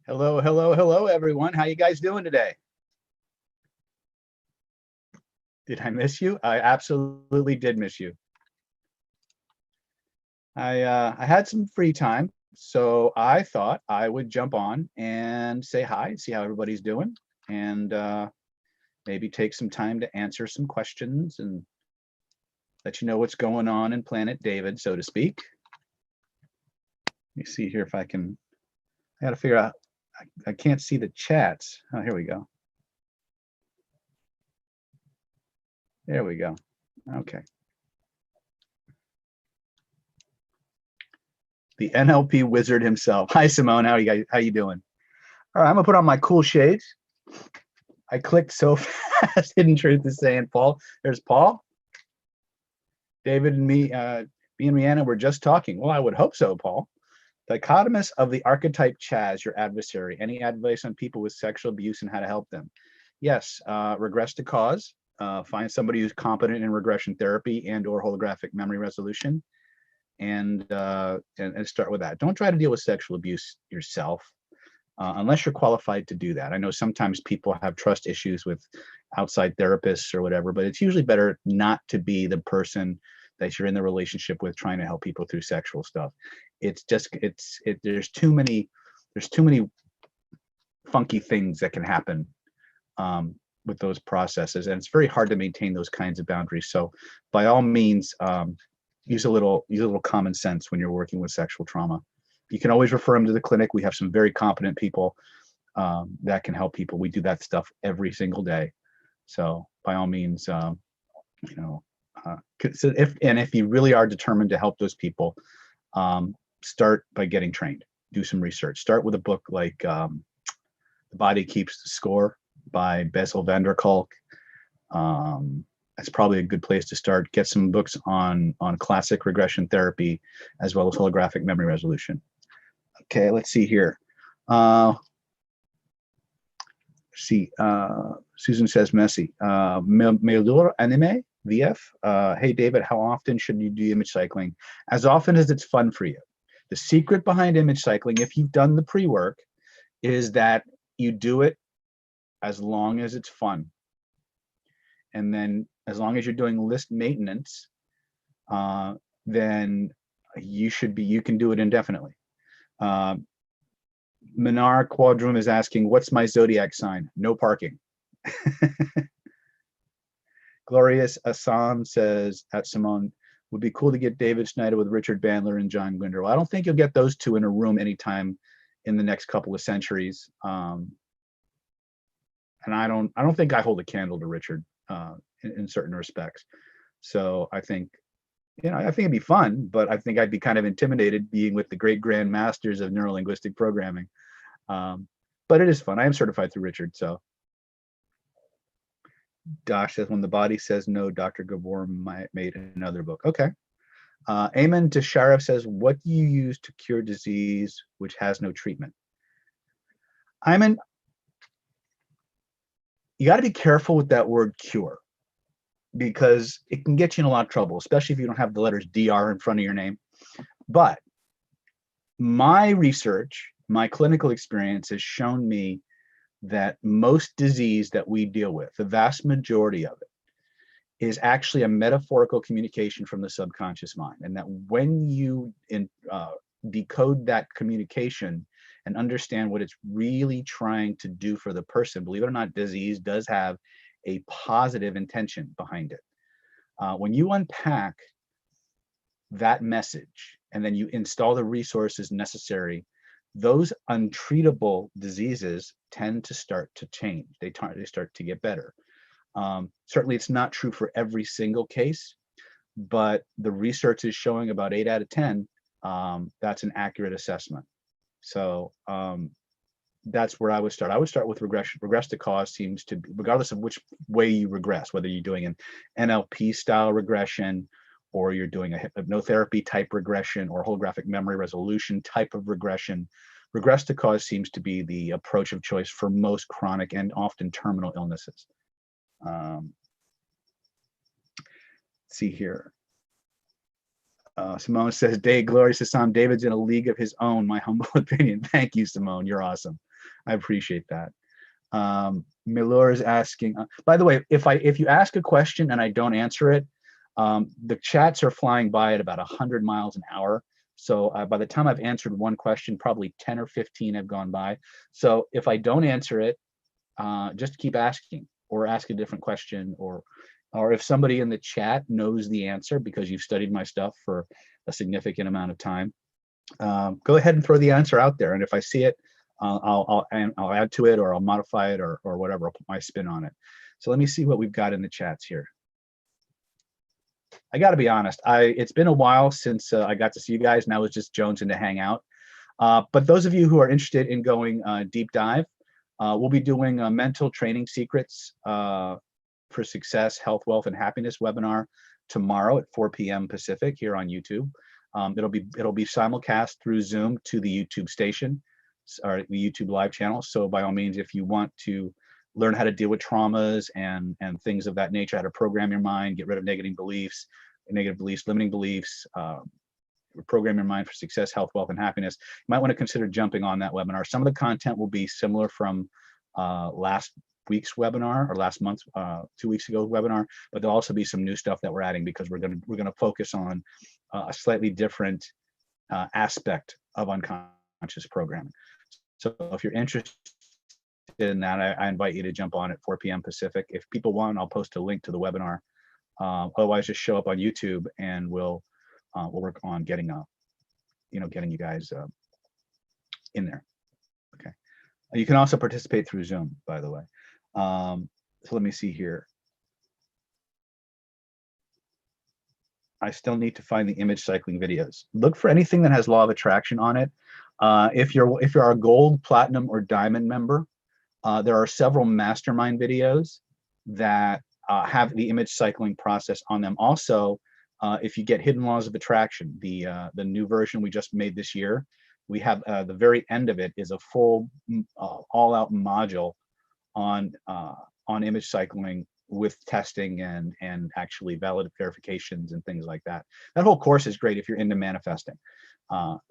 Hello, hello, hello, everyone. How you guys doing today? Did I miss you? I absolutely did miss you. I had some free time, so I thought I would jump on and say hi, see how everybody's doing, and maybe take some time to answer some questions and let you know what's going on in Planet David, so to speak. Let me see here if I can. I got to figure out. I can't see the chats. Oh, here we go. There we go. Okay. The NLP wizard himself. Hi, Simone. How you doing? All right, I'm gonna put on my cool shades. I clicked so fast. Hidden Truth is saying, Paul. There's Paul. David and me and Rihanna were just talking. Well, I would hope so, Paul. Dichotomous of the archetype Chaz, your adversary. Any advice on people with sexual abuse and how to help them? Yes, regress to cause. Find somebody who's competent in regression therapy and or holographic memory resolution, and start with that. Don't try to deal with sexual abuse yourself unless you're qualified to do that. I know sometimes people have trust issues with outside therapists or whatever, but it's usually better not to be the person that you're in the relationship with trying to help people through sexual stuff. It's just there's too many funky things that can happen with those processes, and it's very hard to maintain those kinds of boundaries. So by all means, use a little common sense when you're working with sexual trauma. You can always refer them to the clinic. We have some very competent people that can help people. We do that stuff every single day. So by all means, so if you really are determined to help those people, start by getting trained. Do some research. Start with a book like The Body Keeps the Score by Bessel van der Kolk. That's probably a good place to start. Get some books on classic regression therapy as well as holographic memory resolution. Okay, let's see here. Susan says messy. Melur anime VF. Hey David, how often should you do image cycling? As often as it's fun for you. The secret behind image cycling, if you've done the pre-work, is that you do it as long as it's fun. And then as long as you're doing list maintenance, then you can do it indefinitely. Minar Quadrum is asking, what's my zodiac sign? No parking. Glorious Assam says, at Simone, would be cool to get David Snyder with Richard Bandler and John Gwinder. Well, I don't think you'll get those two in a room anytime in the next couple of centuries. And I don't think I hold a candle to Richard in certain respects. So I think, I think it'd be fun, but I think I'd be kind of intimidated being with the great grand masters of neurolinguistic programming. But it is fun. I am certified through Richard. So Dosh says, when the body says no, Dr. Gabor made another book. Okay. Amen to Sharif says, what do you use to cure disease which has no treatment? Ayman, you got to be careful with that word cure, because it can get you in a lot of trouble, especially if you don't have the letters DR in front of your name. But my research, my clinical experience has shown me that most disease that we deal with, the vast majority of it, is actually a metaphorical communication from the subconscious mind. And that when you decode that communication and understand what it's really trying to do for the person, believe it or not, disease does have a positive intention behind it. When you unpack that message and then you install the resources necessary, those untreatable diseases tend to start to change. They start to get better. Certainly it's not true for every single case, but the research is showing about 8 out of 10, that's an accurate assessment. So that's where I would start. I would start with regression. Regress to cause seems to be, regardless of which way you regress, whether you're doing an NLP style regression, or you're doing a hypnotherapy type regression, or holographic memory resolution type of regression, regress to cause seems to be the approach of choice for most chronic and often terminal illnesses. Let's see here. Simone says, Glorious Assam, David's in a league of his own, my humble opinion. Thank you, Simone. You're awesome. I appreciate that. Milor is asking, by the way, if you ask a question and I don't answer it, the chats are flying by at about 100 miles an hour. So by the time I've answered one question, probably 10 or 15 have gone by. So if I don't answer it, just keep asking or ask a different question, or if somebody in the chat knows the answer because you've studied my stuff for a significant amount of time, go ahead and throw the answer out there. And if I see it, I'll add to it, or I'll modify it, or whatever. I'll put my spin on it. So let me see what we've got in the chats here. I got to be honest. It's been a while since I got to see you guys, and I was just jonesing to hang out. But those of you who are interested in going deep dive, we'll be doing a mental training secrets for success, health, wealth, and happiness webinar tomorrow at 4 p.m. Pacific here on YouTube. It'll be simulcast through Zoom to the YouTube station, or the YouTube live channel. So by all means, if you want to learn how to deal with traumas and things of that nature, how to program your mind, get rid of negative beliefs, limiting beliefs, program your mind for success, health, wealth, and happiness, you might want to consider jumping on that webinar. Some of the content will be similar from last week's webinar, or last month's 2 weeks ago webinar, but there'll also be some new stuff that we're adding, because we're gonna focus on a slightly different aspect of unconscious programming. So if you're interested in that, I invite you to jump on at 4 p.m. Pacific. If people want, I'll post a link to the webinar. Otherwise, just show up on YouTube, and we'll work on getting you guys in there. Okay. You can also participate through Zoom, by the way. So let me see here. I still need to find the image cycling videos. Look for anything that has law of attraction on it. If you're a gold, platinum, or diamond member, there are several mastermind videos that have the image cycling process on them. Also, if you get hidden laws of attraction, the new version we just made this year, we have the very end of it is a full all-out module on image cycling with testing and actually valid verifications and things like that. That whole course is great if you're into manifesting.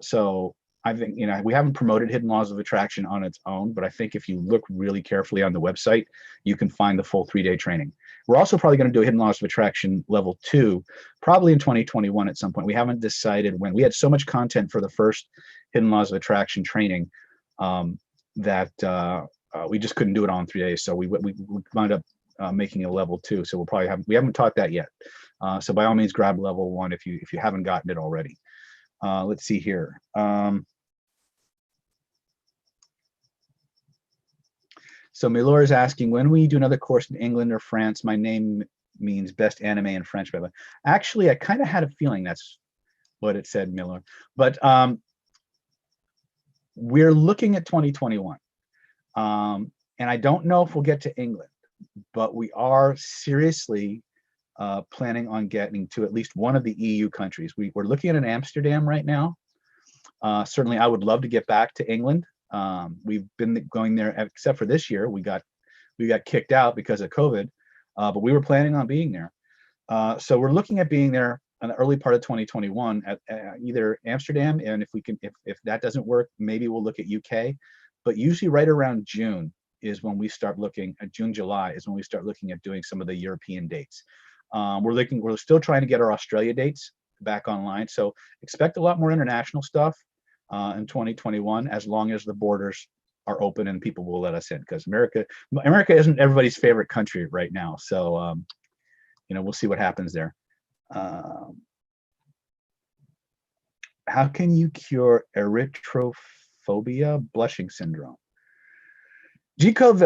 So I think, we haven't promoted hidden laws of attraction on its own, but I think if you look really carefully on the website, you can find the full 3-day training. We're also probably going to do a hidden laws of attraction level 2, probably in 2021 at some point. We haven't decided when. We had so much content for the first hidden laws of attraction training that we just couldn't do it all in 3 days. So we wound up making a level 2. So we haven't taught that yet. So by all means, grab level 1 if you haven't gotten it already. Let's see here. So Milor is asking, when will you do another course in England or France? My name means best anime in French. Actually, I kind of had a feeling that's what it said, Milor. But we're looking at 2021. And I don't know if we'll get to England, but we are seriously planning on getting to at least one of the EU countries. We're looking at Amsterdam right now. Certainly, I would love to get back to England. We've been going there, except for this year. We got kicked out because of COVID, but we were planning on being there. So we're looking at being there in the early part of 2021 at either Amsterdam, and if that doesn't work, maybe we'll look at UK. But usually, right around June is when we start looking at July is when we start looking at doing some of the European dates. We're still trying to get our Australia dates back online. So expect a lot more international stuff in 2021, as long as the borders are open and people will let us in, because America isn't everybody's favorite country right now. So we'll see what happens there. How can you cure erythrophobia, blushing syndrome? G-code,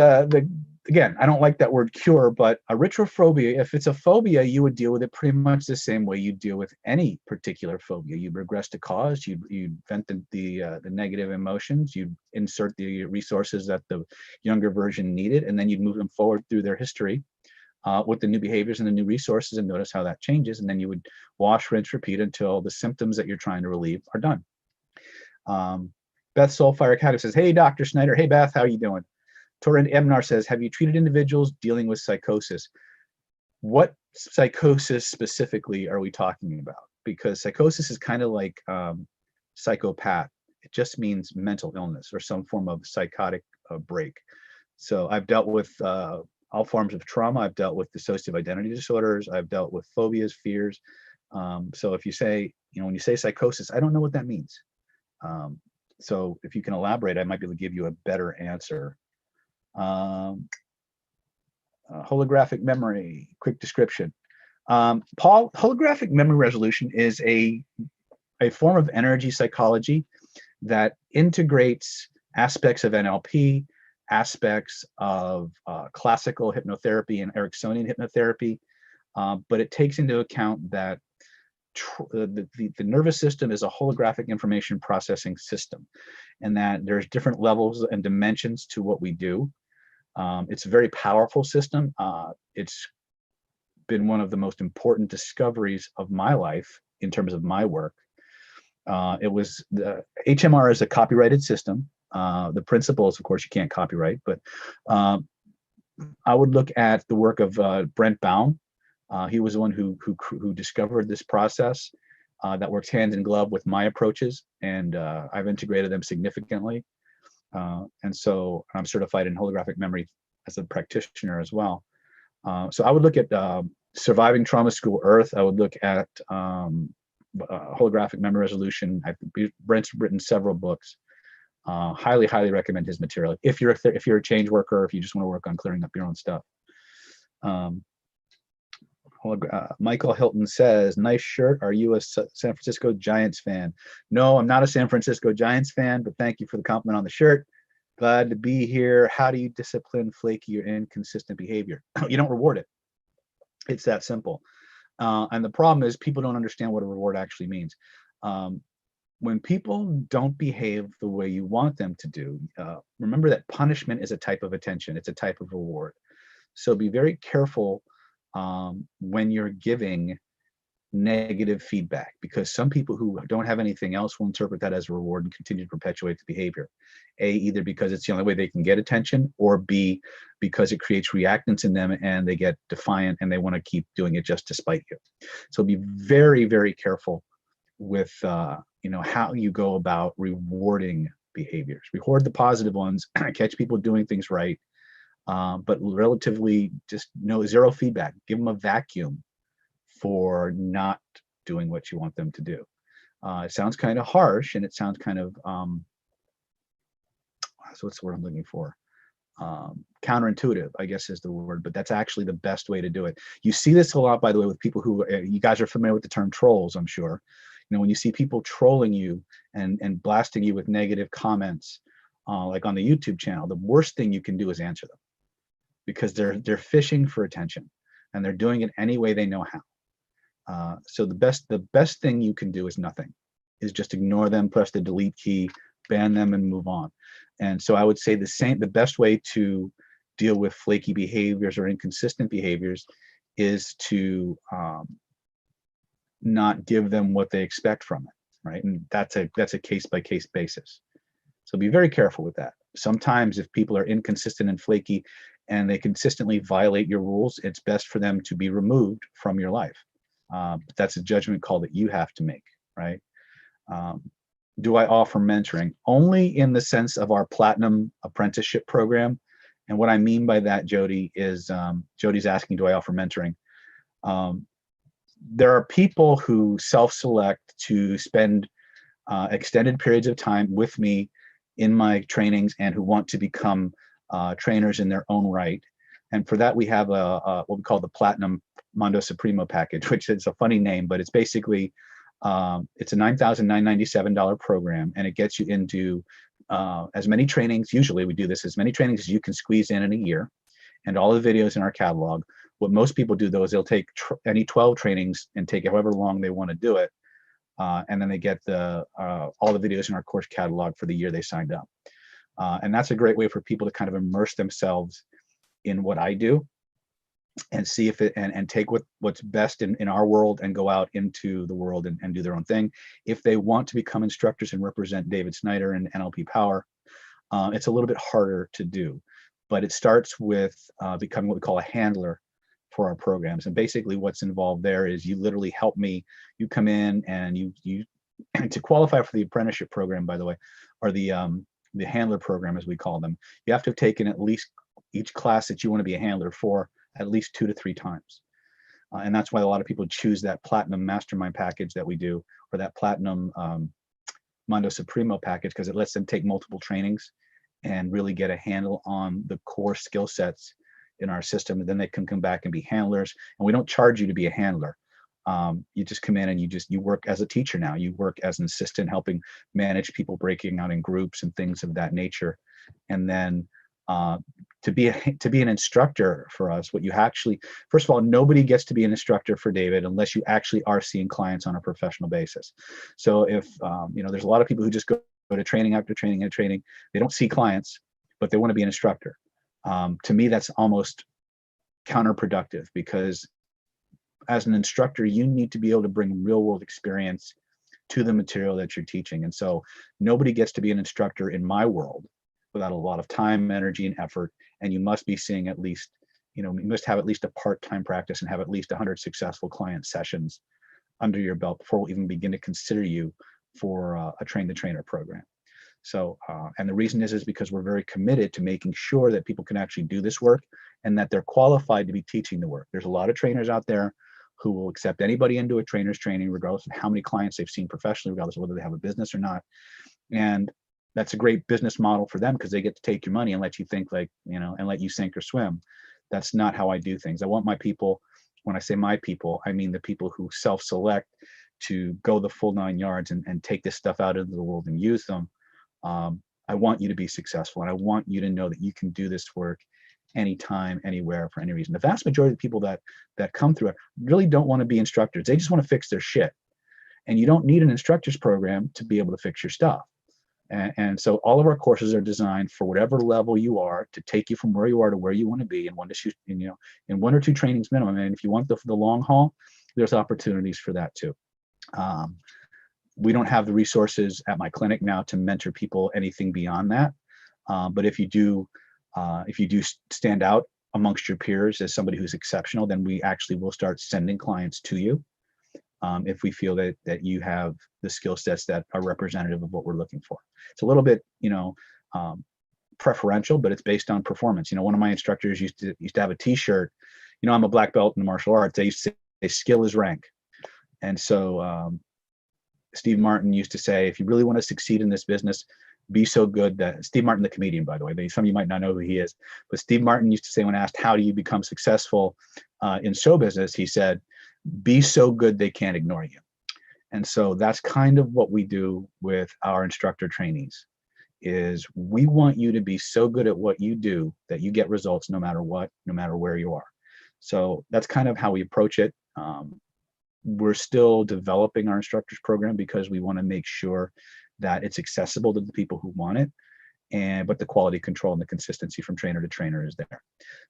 again, I don't like that word cure, but erythrophobia, if it's a phobia, you would deal with it pretty much the same way you deal with any particular phobia. You regress the cause, you vent the negative emotions, you insert the resources that the younger version needed, and then you'd move them forward through their history with the new behaviors and the new resources, and notice how that changes. And then you would wash, rinse, repeat until the symptoms that you're trying to relieve are done. Beth Soulfire Academy says, hey, Dr. Snyder. Hey, Beth, how are you doing? Torin Emnar says, have you treated individuals dealing with psychosis? What psychosis specifically are we talking about? Because psychosis is kind of like psychopath. It just means mental illness or some form of psychotic break. So I've dealt with all forms of trauma. I've dealt with dissociative identity disorders. I've dealt with phobias, fears. So if you say, when you say psychosis, I don't know what that means. So if you can elaborate, I might be able to give you a better answer. Holographic memory, quick description. Paul, holographic memory resolution is a form of energy psychology that integrates aspects of NLP, aspects of classical hypnotherapy and Ericksonian hypnotherapy, but it takes into account that the nervous system is a holographic information processing system, and that there's different levels and dimensions to what we do. It's a very powerful system. It's been one of the most important discoveries of my life in terms of my work. It was the HMR is a copyrighted system. The principles, of course, you can't copyright, but I would look at the work of Brent Baum. He was the one who discovered this process that works hand in glove with my approaches, and I've integrated them significantly. And so I'm certified in holographic memory as a practitioner as well. So I would look at Surviving Trauma School Earth. I would look at holographic memory resolution. Brent's written several books. Highly recommend his material if you're a change worker, or if you just want to work on clearing up your own stuff. Michael Hilton says, nice shirt. Are you a San Francisco Giants fan? No, I'm not a San Francisco Giants fan, but thank you for the compliment on the shirt. Glad to be here. How do you discipline flaky or inconsistent behavior? You don't reward it. It's that simple. And the problem is people don't understand what a reward actually means. When people don't behave the way you want them to do, remember that punishment is a type of attention. It's a type of reward. So be very careful when you're giving negative feedback, because some people who don't have anything else will interpret that as a reward and continue to perpetuate the behavior. A, either because it's the only way they can get attention, or B, because it creates reactance in them and they get defiant and they want to keep doing it just to spite you. So be very, very careful with how you go about rewarding behaviors. Reward the positive ones, catch people doing things right, but relatively just zero feedback. Give them a vacuum for not doing what you want them to do. It sounds kind of harsh, and it sounds kind of so what's the word I'm looking for? Counterintuitive, I guess is the word, but that's actually the best way to do it. You see this a lot, by the way, with people who you guys are familiar with the term trolls, I'm sure. When you see people trolling you and blasting you with negative comments, like on the YouTube channel, the worst thing you can do is answer them, because they're fishing for attention, and they're doing it any way they know how. So the best thing you can do is nothing, is just ignore them, press the delete key, ban them, and move on. And so I would say the best way to deal with flaky behaviors or inconsistent behaviors is to not give them what they expect from it, right? And that's a case-by-case basis. So be very careful with that. Sometimes if people are inconsistent and flaky and they consistently violate your rules, it's best for them to be removed from your life. But that's a judgment call that you have to make, right? Do I offer mentoring? Only in the sense of our Platinum Apprenticeship Program. And what I mean by that, Jody, is Jody's asking, do I offer mentoring? There are people who self-select to spend extended periods of time with me in my trainings and who want to become trainers in their own right. And for that, we have what we call the Platinum Mondo Supremo package, which is a funny name, but it's basically, it's a $9,997 program, and it gets you into as many trainings. Usually we do this, as many trainings as you can squeeze in a year, and all the videos in our catalog. What most people do, though, is they'll take any 12 trainings and take however long they want to do it. And then they get all the videos in our course catalog for the year they signed up. And that's a great way for people to kind of immerse themselves in what I do and see if it, and take what's best in our world and go out into the world and do their own thing. If they want to become instructors and represent David Snyder and NLP Power, it's a little bit harder to do, but it starts with becoming what we call a handler for our programs. And basically what's involved there is you literally help me. You come in and you to qualify for the apprenticeship program, by the way, or the handler program, as we call them, you have to have taken at least each class that you want to be a handler for at least 2 to 3 times. And that's why a lot of people choose that platinum mastermind package that we do, or that platinum Mondo Supremo package, because it lets them take multiple trainings and really get a handle on the core skill sets in our system. And then they can come back and be handlers. And we don't charge you to be a handler. You just come in and you work as a teacher now. You work as an assistant, helping manage people breaking out in groups and things of that nature. And then to be an instructor for us, what you actually, first of all, nobody gets to be an instructor for David unless you actually are seeing clients on a professional basis. So if there's a lot of people who just go to training after training and training, they don't see clients, but they want to be an instructor. To me, that's almost counterproductive, because as an instructor, you need to be able to bring real world experience to the material that you're teaching. And so nobody gets to be an instructor in my world without a lot of time, energy, and effort. And you must be seeing at least, you must have at least a part-time practice and have at least 100 successful client sessions under your belt before we'll even begin to consider you for a train the trainer program. So, and the reason is because we're very committed to making sure that people can actually do this work and that they're qualified to be teaching the work. There's a lot of trainers out there who will accept anybody into a trainer's training, regardless of how many clients they've seen professionally, regardless of whether they have a business or not. And that's a great business model for them, because they get to take your money and let you think and let you sink or swim. That's not how I do things. I want my people, when I say my people, I mean the people who self-select to go the full 9 yards and take this stuff out into the world and use them. I want you to be successful, and I want you to know that you can do this work anytime, anywhere, for any reason. The vast majority of people that come through it really don't want to be instructors. They just want to fix their shit. And you don't need an instructor's program to be able to fix your stuff. And so all of our courses are designed for whatever level you are, to take you from where you are to where you want to be in 1 or 2 trainings minimum. And if you want the long haul, there's opportunities for that too. We don't have the resources at my clinic now to mentor people anything beyond that. But if you do stand out amongst your peers as somebody who's exceptional, then we actually will start sending clients to you. If we feel that you have the skill sets that are representative of what we're looking for. It's a little bit, preferential, but it's based on performance. One of my instructors used to have a T-shirt. I'm a black belt in martial arts. They used to say skill is rank. And so Steve Martin used to say, if you really want to succeed in this business, be so good that, Steve Martin, the comedian, by the way, some of you might not know who he is, but Steve Martin used to say, when asked, how do you become successful in show business? He said, be so good they can't ignore you. And so that's kind of what we do with our instructor trainees, is we want you to be so good at what you do that you get results no matter what, no matter where you are. So that's kind of how we approach it. We're still developing our instructors program because we want to make sure that it's accessible to the people who want it, but the quality control and the consistency from trainer to trainer is there.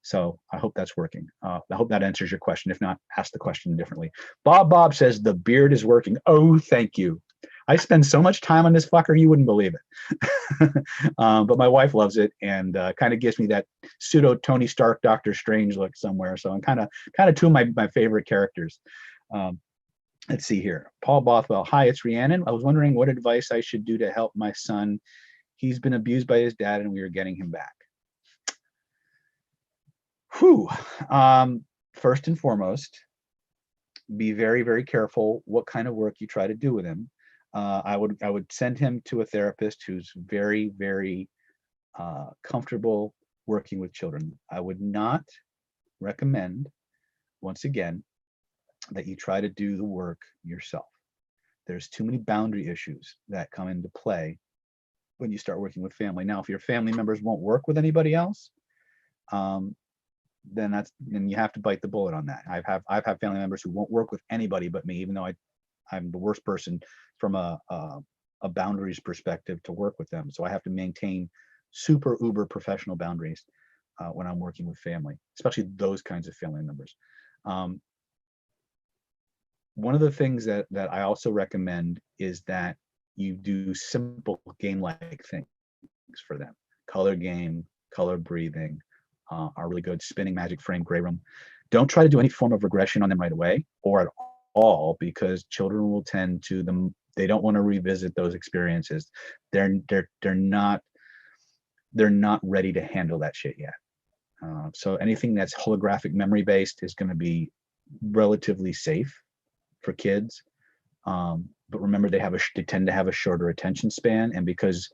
So I hope that's working. I hope that answers your question. If not, ask the question differently. Bob says the beard is working. Oh, thank you. I spend so much time on this fucker, you wouldn't believe it. But my wife loves it, and kind of gives me that pseudo Tony Stark, Doctor Strange look somewhere. So I'm kind of two of my favorite characters. Let's see here. Paul Bothwell. Hi, it's Rhiannon. I was wondering what advice I should do to help my son. He's been abused by his dad, and we are getting him back. Whew. First and foremost, be very, very careful what kind of work you try to do with him. I would send him to a therapist who's very, very comfortable working with children. I would not recommend, once again, that you try to do the work yourself. There's too many boundary issues that come into play when you start working with family. Now, if your family members won't work with anybody else, then you have to bite the bullet on that. I've had family members who won't work with anybody but me, even though I'm the worst person from a boundaries perspective to work with them. So I have to maintain super uber professional boundaries when I'm working with family, especially those kinds of family members. One of the things that I also recommend is that you do simple game-like things for them. Color game, color breathing are really good. Spinning, magic frame, gray room. Don't try to do any form of regression on them right away or at all, because children will tend to, They don't want to revisit those experiences. They're not ready to handle that shit yet. So anything that's holographic memory based is going to be relatively safe for kids. But remember, they tend to have a shorter attention span, and because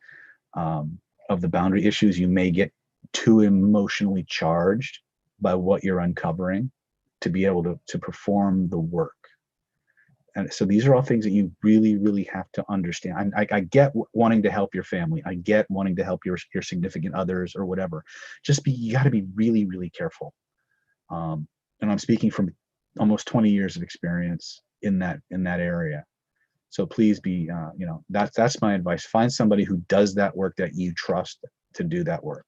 of the boundary issues, you may get too emotionally charged by what you're uncovering to be able to perform the work. And so these are all things that you really, really have to understand. I get wanting to help your family. I get wanting to help your significant others or whatever. You got to be really, really careful. And I'm speaking from almost 20 years of experience in that area. So please be, that's my advice. Find somebody who does that work that you trust to do that work.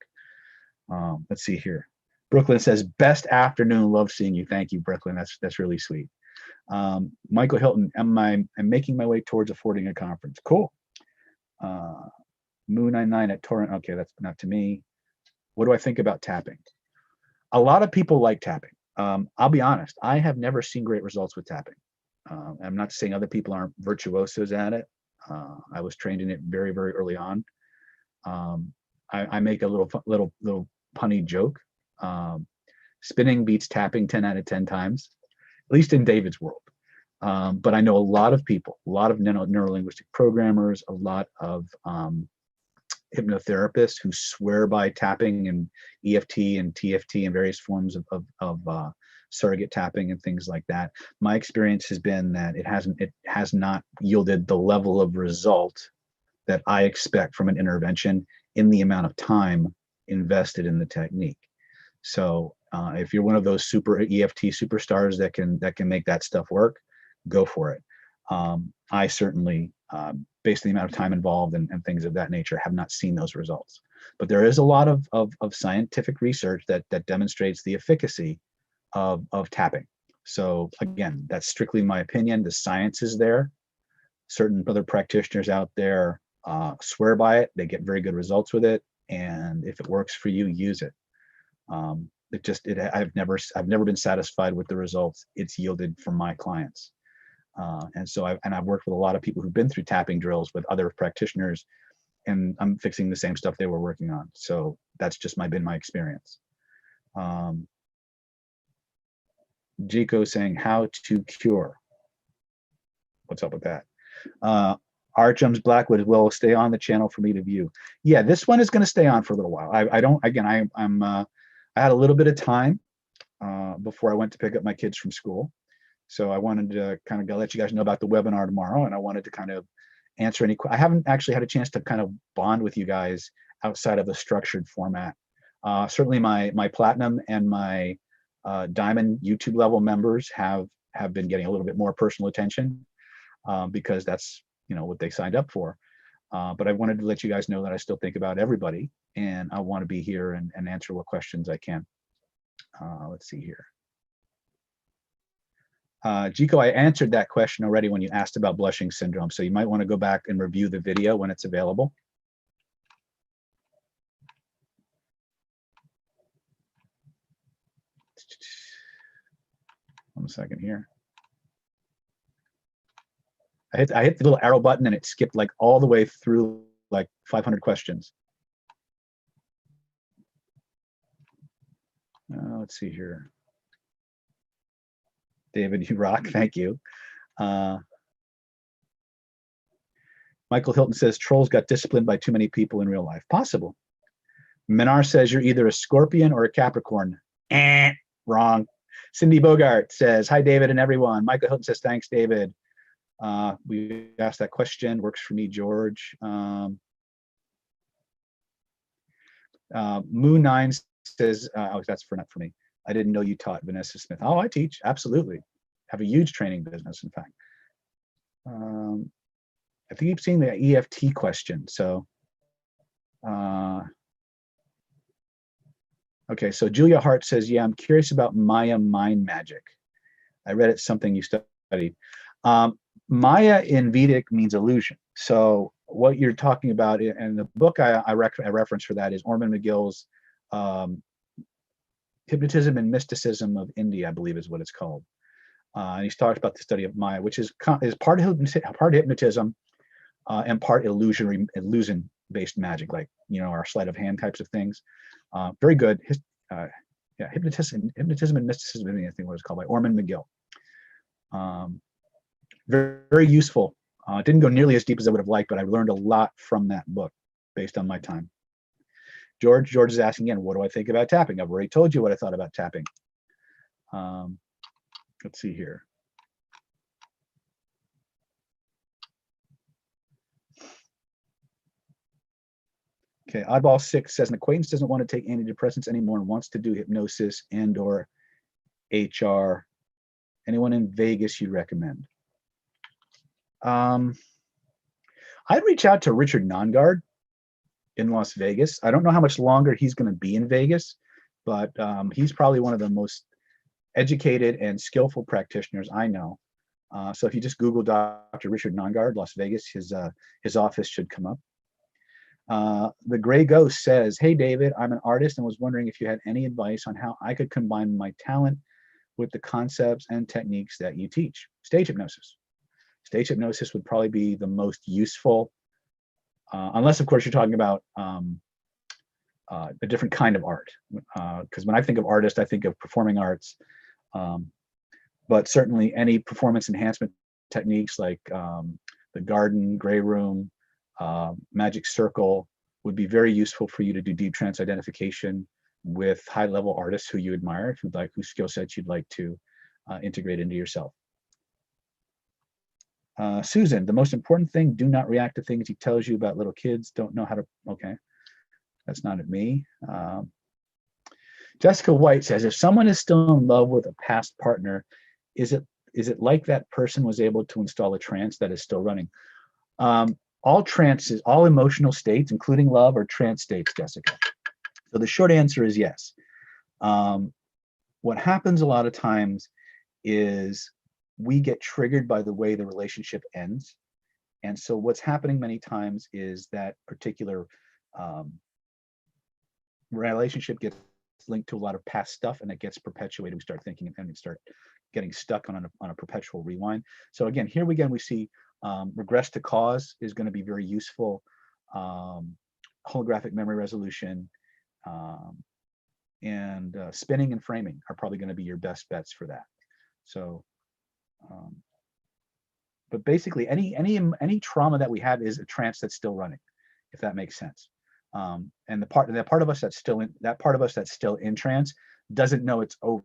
Let's see here. Brooklyn says, best afternoon. Love seeing you. Thank you, Brooklyn. That's really sweet. Michael Hilton, I'm making my way towards affording a conference. Cool. Moon 99 at Torrent. Okay, that's not to me. What do I think about tapping? A lot of people like tapping. I'll be honest, I have never seen great results with tapping. I'm not saying other people aren't virtuosos at it. I was trained in it very, very early on. I make a little punny joke. Spinning beats tapping 10 out of 10 times, at least in David's world. But I know a lot of people, a lot of neurolinguistic programmers, a lot of hypnotherapists who swear by tapping and EFT and TFT and various forms of surrogate tapping and things like that. My experience has been that it has not yielded the level of result that I expect from an intervention in the amount of time invested in the technique. So if you're one of those super EFT superstars that can make that stuff work, go for it. I certainly, based on the amount of time involved and things of that nature, have not seen those results. But there is a lot of scientific research that demonstrates the efficacy of tapping. So again, that's strictly my opinion. The science is there. Certain other practitioners out there swear by it. They get very good results with it. And if it works for you, use it. I've never been satisfied with the results it's yielded from my clients. And so I've worked with a lot of people who've been through tapping drills with other practitioners, and I'm fixing the same stuff they were working on. So that's just been my experience. Jico saying how to cure. What's up with that? Archum's Blackwood will stay on the channel for me to view. Yeah, this one is going to stay on for a little while. I had a little bit of time before I went to pick up my kids from school. So I wanted to kind of let you guys know about the webinar tomorrow, and I wanted to kind of answer any. I haven't actually had a chance to kind of bond with you guys outside of the structured format. Certainly, my platinum and my diamond YouTube level members have been getting a little bit more personal attention because that's what they signed up for. But I wanted to let you guys know that I still think about everybody, and I want to be here and answer what questions I can. Let's see here. Jico, I answered that question already when you asked about blushing syndrome, so you might want to go back and review the video when it's available. One second here. I hit the little arrow button and it skipped like all the way through like 500 questions. Let's see here. David, you rock. Thank you. Michael Hilton says trolls got disciplined by too many people in real life. Possible. Minar says you're either a Scorpion or a Capricorn. Wrong. Cindy Bogart says, hi, David and everyone. Michael Hilton says, thanks, David. We asked that question. Works for me, George. Moon 9 says, oh, that's not for me. I didn't know you taught, Vanessa Smith. Oh, I teach, absolutely. Have a huge training business, in fact. I keep seeing the EFT question. So, okay, so Julia Hart says, yeah, I'm curious about Maya mind magic. I read it's something you studied. Maya in Vedic means illusion. So what you're talking about, and the book I reference for that is Orman McGill's Hypnotism and Mysticism of India, I believe is what it's called. And he's talked about the study of Maya, which is part hypnotism and part illusion-based magic, like our sleight of hand types of things. Very good. Yeah, hypnotism and mysticism, I think what it's called, by Orman McGill. Very, very useful. Didn't go nearly as deep as I would have liked, but I learned a lot from that book based on my time. George is asking again, what do I think about tapping? I've already told you what I thought about tapping. Let's see here. Okay, Oddball6 says an acquaintance doesn't want to take antidepressants anymore and wants to do hypnosis and or HR. Anyone in Vegas you'd recommend? I'd reach out to Richard Nongard in Las Vegas. I don't know how much longer he's going to be in Vegas, but he's probably one of the most educated and skillful practitioners I know. So if you just Google Dr. Richard Nongard, Las Vegas, his office should come up. The Gray Ghost says, hey, David, I'm an artist and was wondering if you had any advice on how I could combine my talent with the concepts and techniques that you teach. Stage hypnosis. Stage hypnosis would probably be the most useful, unless, of course, you're talking about a different kind of art. Because when I think of artist, I think of performing arts. But certainly any performance enhancement techniques like the garden, gray room, magic circle would be very useful for you to do deep trance identification with high-level artists who you admire, whose skill sets you'd like to integrate into yourself. Susan, the most important thing, do not react to things he tells you about little kids. Don't know how to, okay, that's not at me. Jessica White says, if someone is still in love with a past partner, is it like that person was able to install a trance that is still running? All trances, all emotional states, including love, are trance states, Jessica. So the short answer is yes. What happens a lot of times is we get triggered by the way the relationship ends. And so what's happening many times is that particular relationship gets linked to a lot of past stuff, and it gets perpetuated. We start thinking and we start getting stuck on a perpetual rewind. So again, here we see regress to cause is going to be very useful. Holographic memory resolution and spinning and framing are probably going to be your best bets for that. So, but basically, any trauma that we have is a trance that's still running, if that makes sense. And that part of us that's still in trance doesn't know it's over.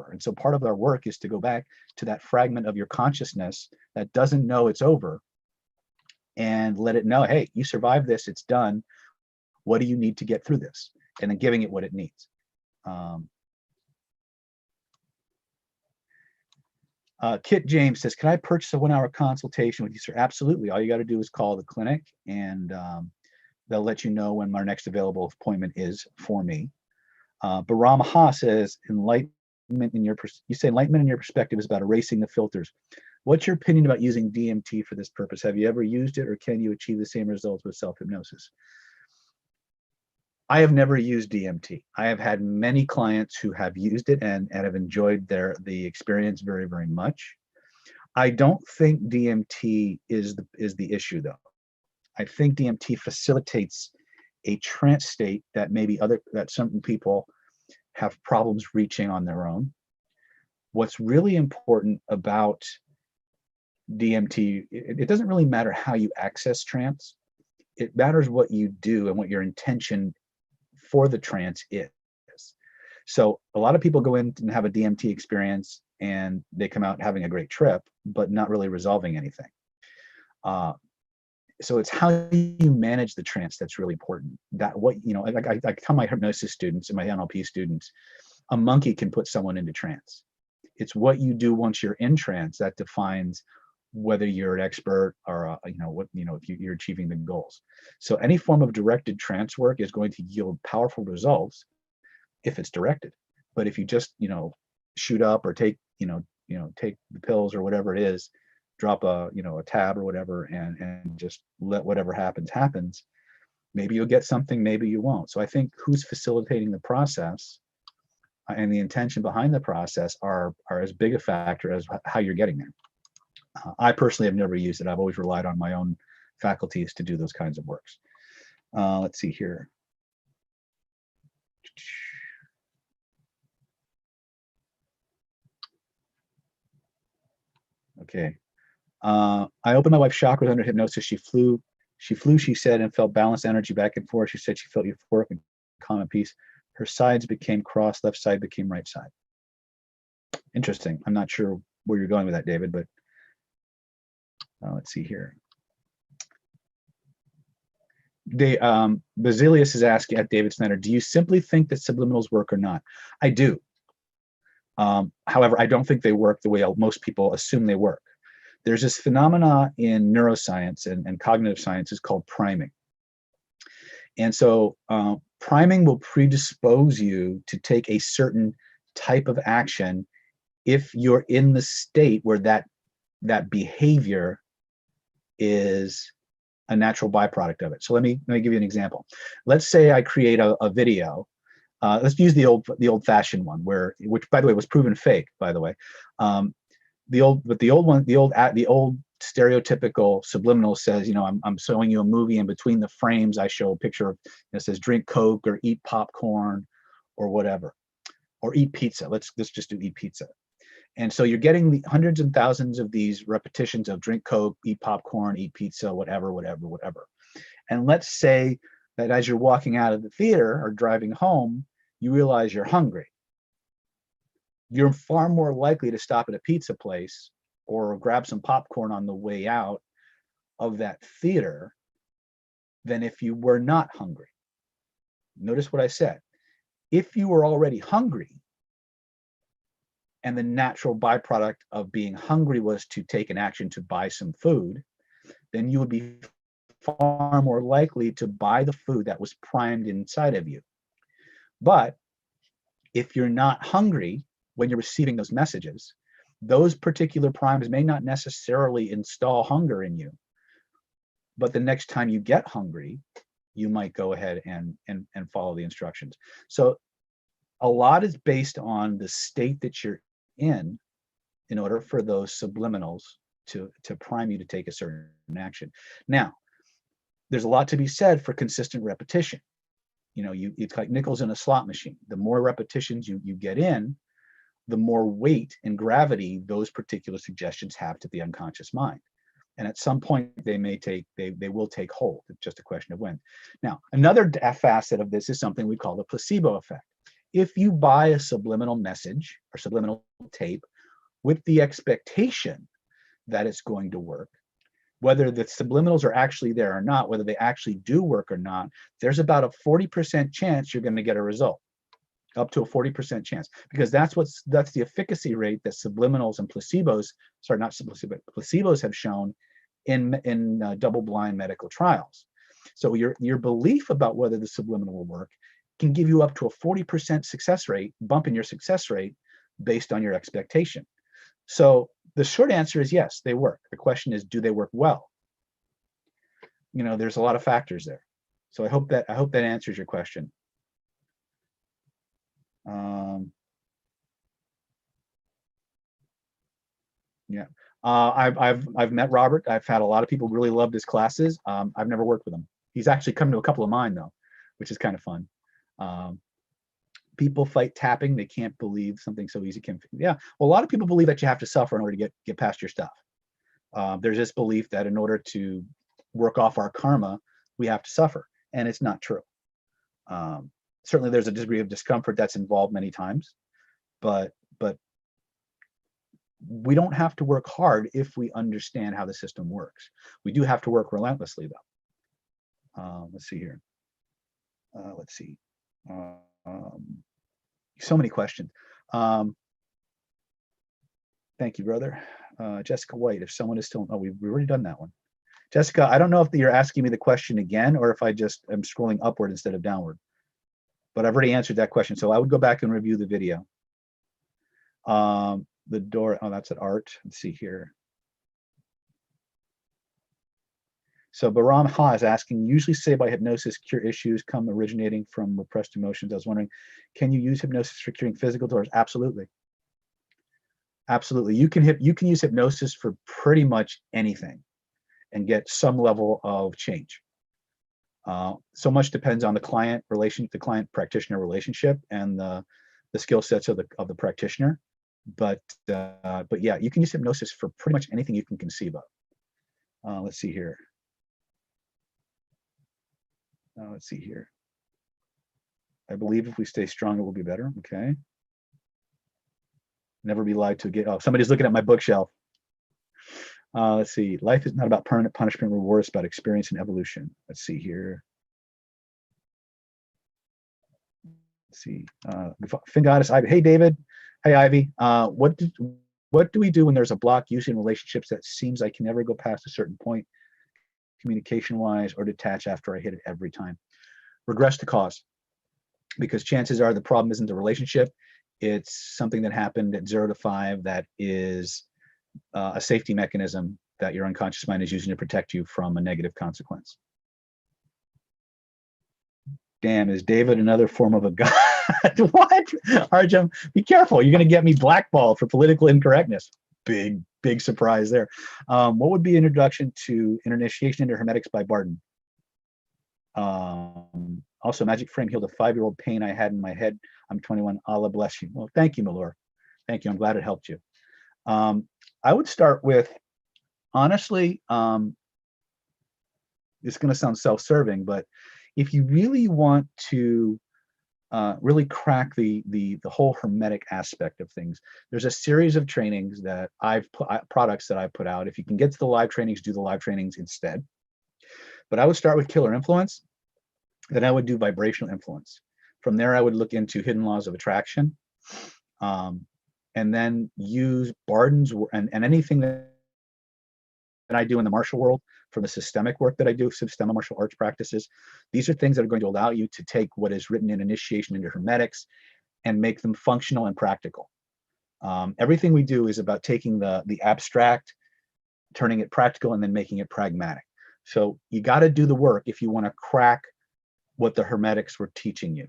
And so part of our work is to go back to that fragment of your consciousness that doesn't know it's over and let it know, hey, you survived this, it's done. What do you need to get through this? And then giving it what it needs. Kit James says, can I purchase a 1-hour consultation with you, sir? Absolutely. All you got to do is call the clinic and they'll let you know when our next available appointment is for me. Baram Ha says, enlightenment in your perspective is about erasing the filters. What's your opinion about using DMT for this purpose? Have you ever used it, or can you achieve the same results with self-hypnosis? I have never used DMT. I have had many clients who have used it and have enjoyed the experience very, very much. I don't think DMT is the issue, though. I think DMT facilitates a trance state that that certain people have problems reaching on their own. What's really important about DMT, it doesn't really matter how you access trance. It matters what you do and what your intention for the trance is. So a lot of people go in and have a DMT experience and they come out having a great trip, but not really resolving anything. So it's how you manage the trance that's really important. That I tell my hypnosis students and my NLP students, a monkey can put someone into trance. It's what you do once you're in trance that defines whether you're an expert or if you're achieving the goals. So any form of directed trance work is going to yield powerful results if it's directed. But if you just shoot up or take take the pills or whatever it is, drop a tab or whatever and just let whatever happens, maybe you'll get something, maybe you won't. So I think who's facilitating the process, and the intention behind the process are as big a factor as how you're getting there. I personally have never used it. I've always relied on my own faculties to do those kinds of works. Let's see here. Okay. I opened my wife's chakras under hypnosis. She flew, she said, and felt balanced energy back and forth. She said she felt euphoric and calm and peace. Her sides became crossed, left side became right side. Interesting. I'm not sure where you're going with that, David, but let's see here. Basilius is asking at David Snyder, do you simply think that subliminals work or not? I do. However, I don't think they work the way most people assume they work. There's this phenomena in neuroscience and cognitive sciences called priming. And so priming will predispose you to take a certain type of action if you're in the state where that behavior is a natural byproduct of it. So let me give you an example. Let's say I create a video. Let's use the old-fashioned one, which by the way was proven fake, by the way. The old stereotypical subliminal says, you know, I'm showing you a movie, and between the frames I show a picture of, it says drink Coke or eat popcorn or whatever, or eat pizza. Let's just do eat pizza. And so you're getting the hundreds and thousands of these repetitions of drink Coke, eat popcorn, eat pizza, whatever. And let's say that as you're walking out of the theater or driving home, you realize you're hungry. You're far more likely to stop at a pizza place or grab some popcorn on the way out of that theater than if you were not hungry. Notice what I said. If you were already hungry, and the natural byproduct of being hungry was to take an action to buy some food, then you would be far more likely to buy the food that was primed inside of you. But if you're not hungry when you're receiving those messages, those particular primes may not necessarily install hunger in you. But the next time you get hungry, you might go ahead and follow the instructions. So a lot is based on the state that you're in order for those subliminals to prime you to take a certain action. Now, there's a lot to be said for consistent repetition. You know, it's like nickels in a slot machine. The more repetitions you get in, the more weight and gravity those particular suggestions have to the unconscious mind. And at some point they will take hold. It's just a question of when. Now, another facet of this is something we call the placebo effect. If you buy a subliminal message or subliminal tape with the expectation that it's going to work, whether the subliminals are actually there or not, whether they actually do work or not, there's about a 40% chance you're going to get a result, up to a 40% chance, because that's the efficacy rate that subliminals and placebos, placebos have shown in double-blind medical trials. So your belief about whether the subliminal will work can give you up to a 40% success rate, bump in your success rate based on your expectation. So the short answer is yes, they work. The question is, do they work well? You know, there's a lot of factors there. So I hope that answers your question. Yeah, I've met Robert. I've had a lot of people really loved his classes. I've never worked with him. He's actually come to a couple of mine though, which is kind of fun. People fight tapping. They can't believe something so easy can. Yeah, well, a lot of people believe that you have to suffer in order to get past your stuff. There's this belief that in order to work off our karma, we have to suffer, and it's not true. Certainly, there's a degree of discomfort that's involved many times, but we don't have to work hard if we understand how the system works. We do have to work relentlessly, though. Let's see here. Let's see. So many questions. Thank you, brother. Jessica White, if someone is still, oh, we've already done that one. Jessica, I don't know if you're asking me the question again or if I just am scrolling upward instead of downward, but I've already answered that question. So I would go back and review the video. The door, oh, that's at art. Let's see here. So Baram Ha is asking, usually say by hypnosis cure issues come originating from repressed emotions. I was wondering, can you use hypnosis for curing physical disorders? Absolutely. Absolutely. You can use hypnosis for pretty much anything and get some level of change. So much depends on the client practitioner relationship and the skill sets of the practitioner. But yeah, you can use hypnosis for pretty much anything you can conceive of. Let's see here. Let's see here. I believe if we stay strong, it will be better. Okay. Never be lied to again. Oh, somebody's looking at my bookshelf. Let's see. Life is not about permanent punishment and reward. It's about experience and evolution. Let's see here. Let's see. Fin Goddess Ivy. Hey, David. Hey, Ivy. What do we do when there's a block usually in relationships that seems I can never go past a certain point, communication-wise, or detach after I hit it every time? Regress to cause, because chances are the problem isn't the relationship. It's something that happened at 0 to 5 that is a safety mechanism that your unconscious mind is using to protect you from a negative consequence. Damn, is David another form of a god? What? Arjun, be careful. You're going to get me blackballed for political incorrectness. Big surprise there. What would be introduction to Initiation into Hermetics by Barden? Also, Magic Frame healed a 5-year-old pain I had in my head. I'm 21. Allah bless you. Well, thank you, Malor. Thank you. I'm glad it helped you. I would start with, honestly, it's going to sound self-serving, but if you really want to really crack the whole hermetic aspect of things, there's a series of trainings that products that I've put out. If you can get to the live trainings, do the live trainings instead. But I would start with Killer Influence. Then I would do Vibrational Influence. From there, I would look into Hidden Laws of Attraction, and then use Barden's and anything that I do in the martial world, for the systemic work that I do, systemic martial arts practices. These are things that are going to allow you to take what is written in Initiation into Hermetics and make them functional and practical. Everything we do is about taking the abstract, turning it practical, and then making it pragmatic. So you got to do the work if you want to crack what the Hermetics were teaching you.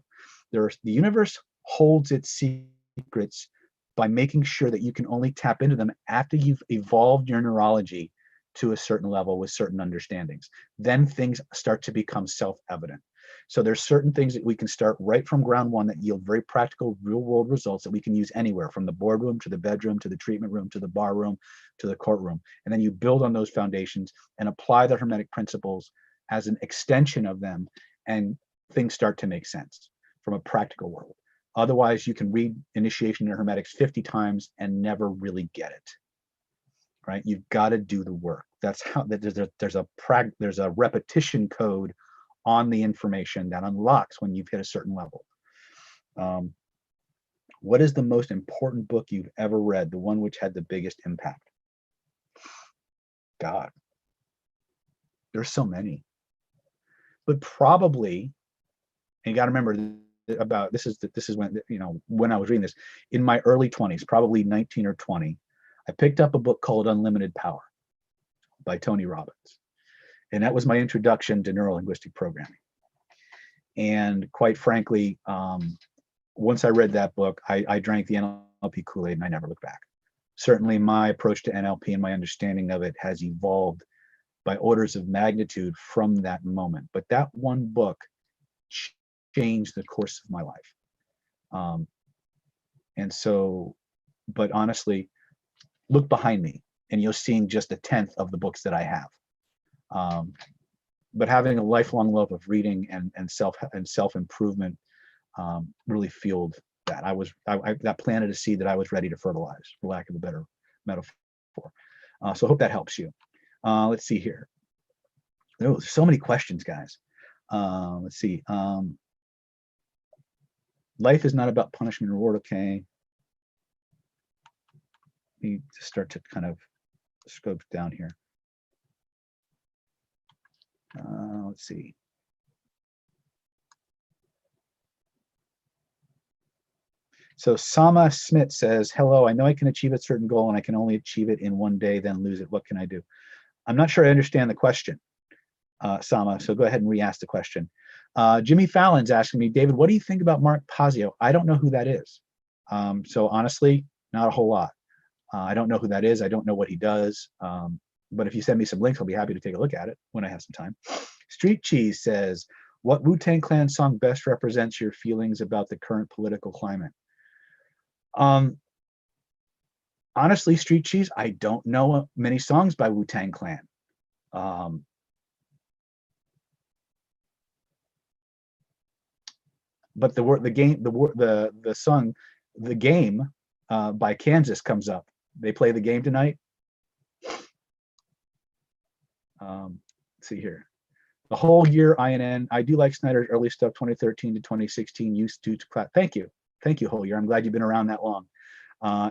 The universe holds its secrets by making sure that you can only tap into them after you've evolved your neurology to a certain level with certain understandings. Then things start to become self-evident. So there's certain things that we can start right from ground one that yield very practical, real-world results that we can use anywhere, from the boardroom to the bedroom to the treatment room to the bar room to the courtroom. And then you build on those foundations and apply the Hermetic principles as an extension of them, and things start to make sense from a practical world. Otherwise, you can read Initiation into Hermetics 50 times and never really get it. Right? You've got to do the work. That's how there's a repetition code on the information that unlocks when you've hit a certain level. What is the most important book you've ever read? The one which had the biggest impact? God, there's so many, but probably, and you got to remember about this is when, when I was reading this in my early 20s, probably 19 or 20. I picked up a book called Unlimited Power by Tony Robbins. And that was my introduction to neuro-linguistic programming. And quite frankly, once I read that book, I drank the NLP Kool-Aid and I never looked back. Certainly my approach to NLP and my understanding of it has evolved by orders of magnitude from that moment. But that one book changed the course of my life. And so, but honestly, look behind me and you're seeing just a tenth of the books that I have. But having a lifelong love of reading and self-improvement really fueled that. That planted a seed that I was ready to fertilize, for lack of a better metaphor. So I hope that helps you. Let's see here. There's so many questions, guys. Let's see. Life is not about punishment and reward. Okay. Let me just start to kind of scope down here. Let's see. So Sama Smith says, hello, I know I can achieve a certain goal and I can only achieve it in one day, then lose it. What can I do? I'm not sure I understand the question. Sama. So go ahead and re-ask the question. Jimmy Fallon's asking me, David, what do you think about Mark Pazio? I don't know who that is. So honestly, not a whole lot. I don't know who that is. I don't know what he does. But if you send me some links, I'll be happy to take a look at it when I have some time. Street Cheese says, what Wu-Tang Clan song best represents your feelings about the current political climate? Honestly, Street Cheese, I don't know many songs by Wu-Tang Clan. But the song, The Game by Kansas comes up. They play The Game tonight. Let's see here. The whole year, INN. I do like Snyder's early stuff, 2013 to 2016. Used to clap. Thank you, whole year. I'm glad you've been around that long.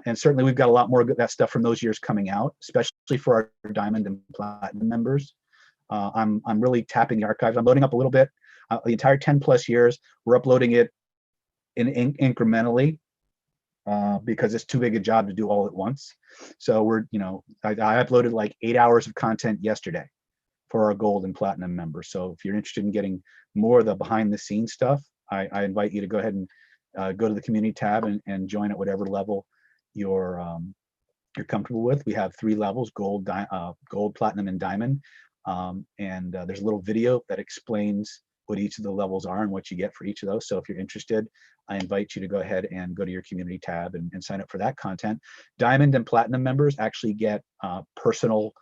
And certainly we've got a lot more of that stuff from those years coming out, especially for our Diamond and Platinum members. I'm really tapping the archives. I'm loading up a little bit. The entire 10 plus years, we're uploading it incrementally because it's too big a job to do all at once. So I uploaded like 8 hours of content yesterday for our Gold and Platinum members. So if you're interested in getting more of the behind the scenes stuff, I invite you to go ahead and go to the community tab and join at whatever level you're comfortable with. We have 3 levels: Gold, Platinum, and Diamond. And there's a little video that explains what each of the levels are and what you get for each of those. So if you're interested, I invite you to go ahead and go to your community tab and sign up for that content. Diamond and Platinum members actually get personal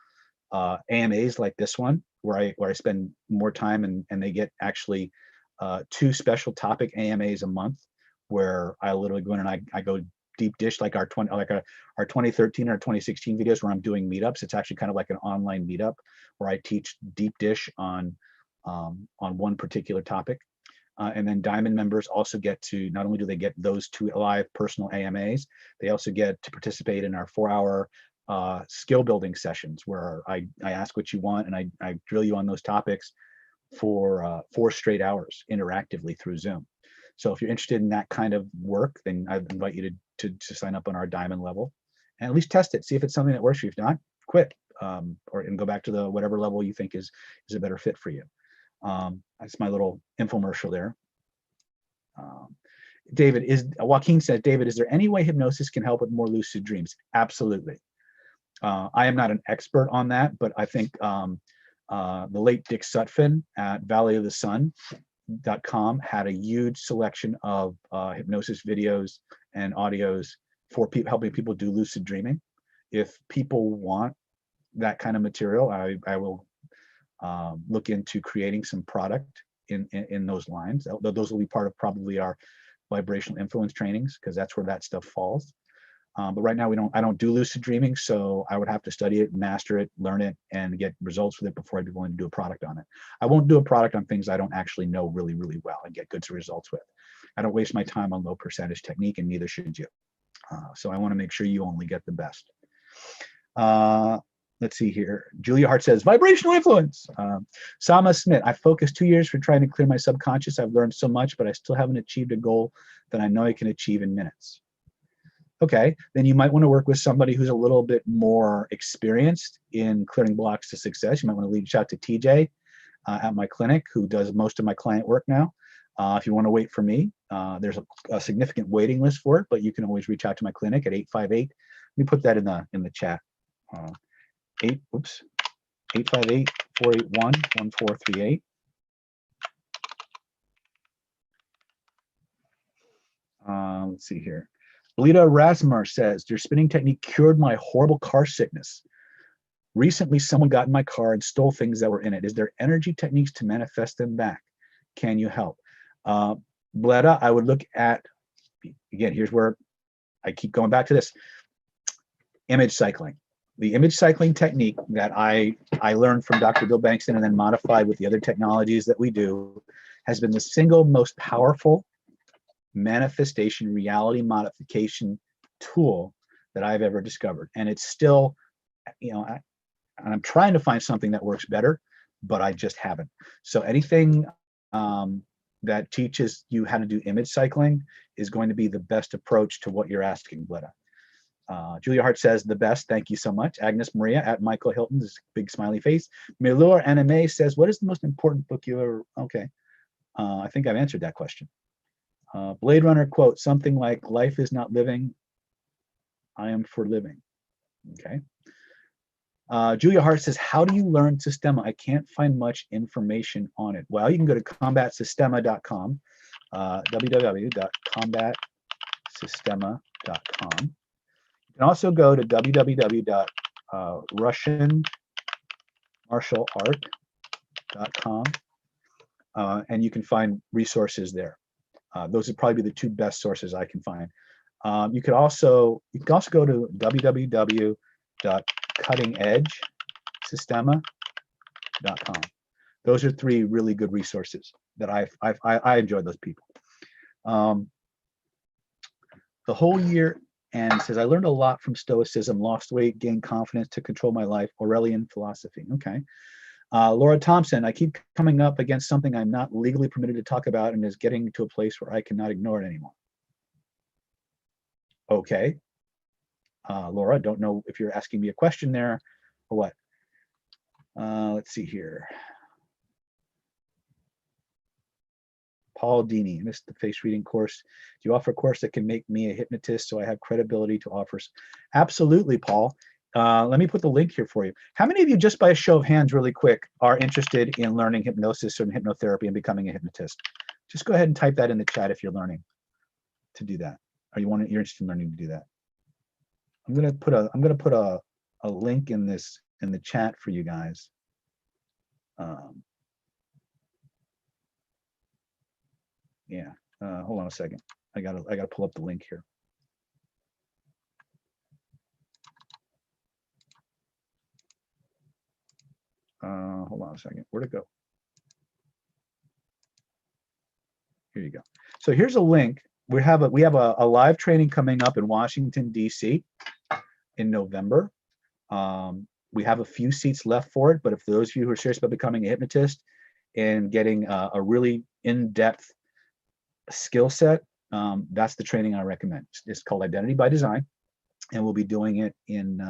AMAs like this one, where I spend more time, and they get actually 2 special topic AMAs a month, where I literally go in and I go deep dish, like our 2013 or 2016 videos where I'm doing meetups. It's actually kind of like an online meetup where I teach deep dish on one particular topic. And then Diamond members also get to, not only do they get those 2 live personal AMAs, they also get to participate in our 4-hour skill building sessions, where I ask what you want and I drill you on those topics for 4 straight hours interactively through Zoom. So if you're interested in that kind of work, then I invite you to sign up on our Diamond level and at least test it, see if it's something that works for you. If not, quit, and go back to the whatever level you think is a better fit for you. That's my little infomercial there. Joaquin says, David, is there any way hypnosis can help with more lucid dreams? Absolutely. I am not an expert on that, but I think the late Dick Sutphin at valleyofthesun.com had a huge selection of hypnosis videos and audios for helping people do lucid dreaming. If people want that kind of material, I will look into creating some product in those lines. Those will be part of probably our vibrational influence trainings, because that's where that stuff falls. But right now I don't do lucid dreaming, so I would have to study it, master it, learn it, and get results with it before I'd be willing to do a product on it. I won't do a product on things I don't actually know really, really well and get good results with. I don't waste my time on low percentage technique, and neither should you. So I want to make sure you only get the best. Let's see here. Julia Hart says, vibrational influence. Sama Smith, I focused 2 years for trying to clear my subconscious. I've learned so much, but I still haven't achieved a goal that I know I can achieve in minutes. Okay, then you might want to work with somebody who's a little bit more experienced in clearing blocks to success. You might want to reach out to TJ at my clinic, who does most of my client work now. If you want to wait for me, there's a significant waiting list for it, but you can always reach out to my clinic at 858. Let me put that in the chat. 858-481-1438. Let's see here. Belita Rasmar says, your spinning technique cured my horrible car sickness. Recently, someone got in my car and stole things that were in it. Is there energy techniques to manifest them back? Can you help? Bleda, I would look at, again, here's where I keep going back to this, image cycling. The image cycling technique that I learned from Dr. Bill Bankston and then modified with the other technologies that we do has been the single most powerful manifestation reality modification tool that I've ever discovered. And it's still, I'm trying to find something that works better, but I just haven't. So anything that teaches you how to do image cycling is going to be the best approach to what you're asking, Bleda. Julia Hart says the best. Thank you so much. Agnes Maria at Michael Hilton, this big smiley face. Milor Anime says, what is the most important book you ever? Okay. I think I've answered that question. Blade Runner quote, something like, life is not living, I am for living. Okay. Julia Hart says, how do you learn Sistema? I can't find much information on it. Well, you can go to combatsistema.com, www.combatsistema.com. You can also go to www.russianmartialart.com, and you can find resources there. Those would probably be the two best sources I can find. You can also go to www.cuttingedgesistema.com. Those are three really good resources that I enjoyed those people. The whole year, and says, I learned a lot from Stoicism, lost weight, gained confidence to control my life, Aurelian philosophy. Okay. Laura Thompson, I keep coming up against something I'm not legally permitted to talk about and is getting to a place where I cannot ignore it anymore. Okay. Laura, don't know if you're asking me a question there or what. Let's see here. Paul Dini, missed the face reading course. Do you offer a course that can make me a hypnotist so I have credibility to offer? Absolutely, Paul. Let me put the link here for you. How many of you, just by a show of hands really quick, are interested in learning hypnosis or hypnotherapy and becoming a hypnotist? Just go ahead and type that in the chat if you're learning to do that. Or you're interested in learning to do that. I'm gonna put a link in the chat for you guys. Yeah, hold on a second. I gotta pull up the link here. Hold on a second. Where'd it go? Here you go. So here's a link. We have a live training coming up in Washington, D.C. in November. We have a few seats left for it, but if those of you who are serious about becoming a hypnotist and getting a really in-depth skill set, that's the training I recommend. It's called Identity by Design, and we'll be doing it in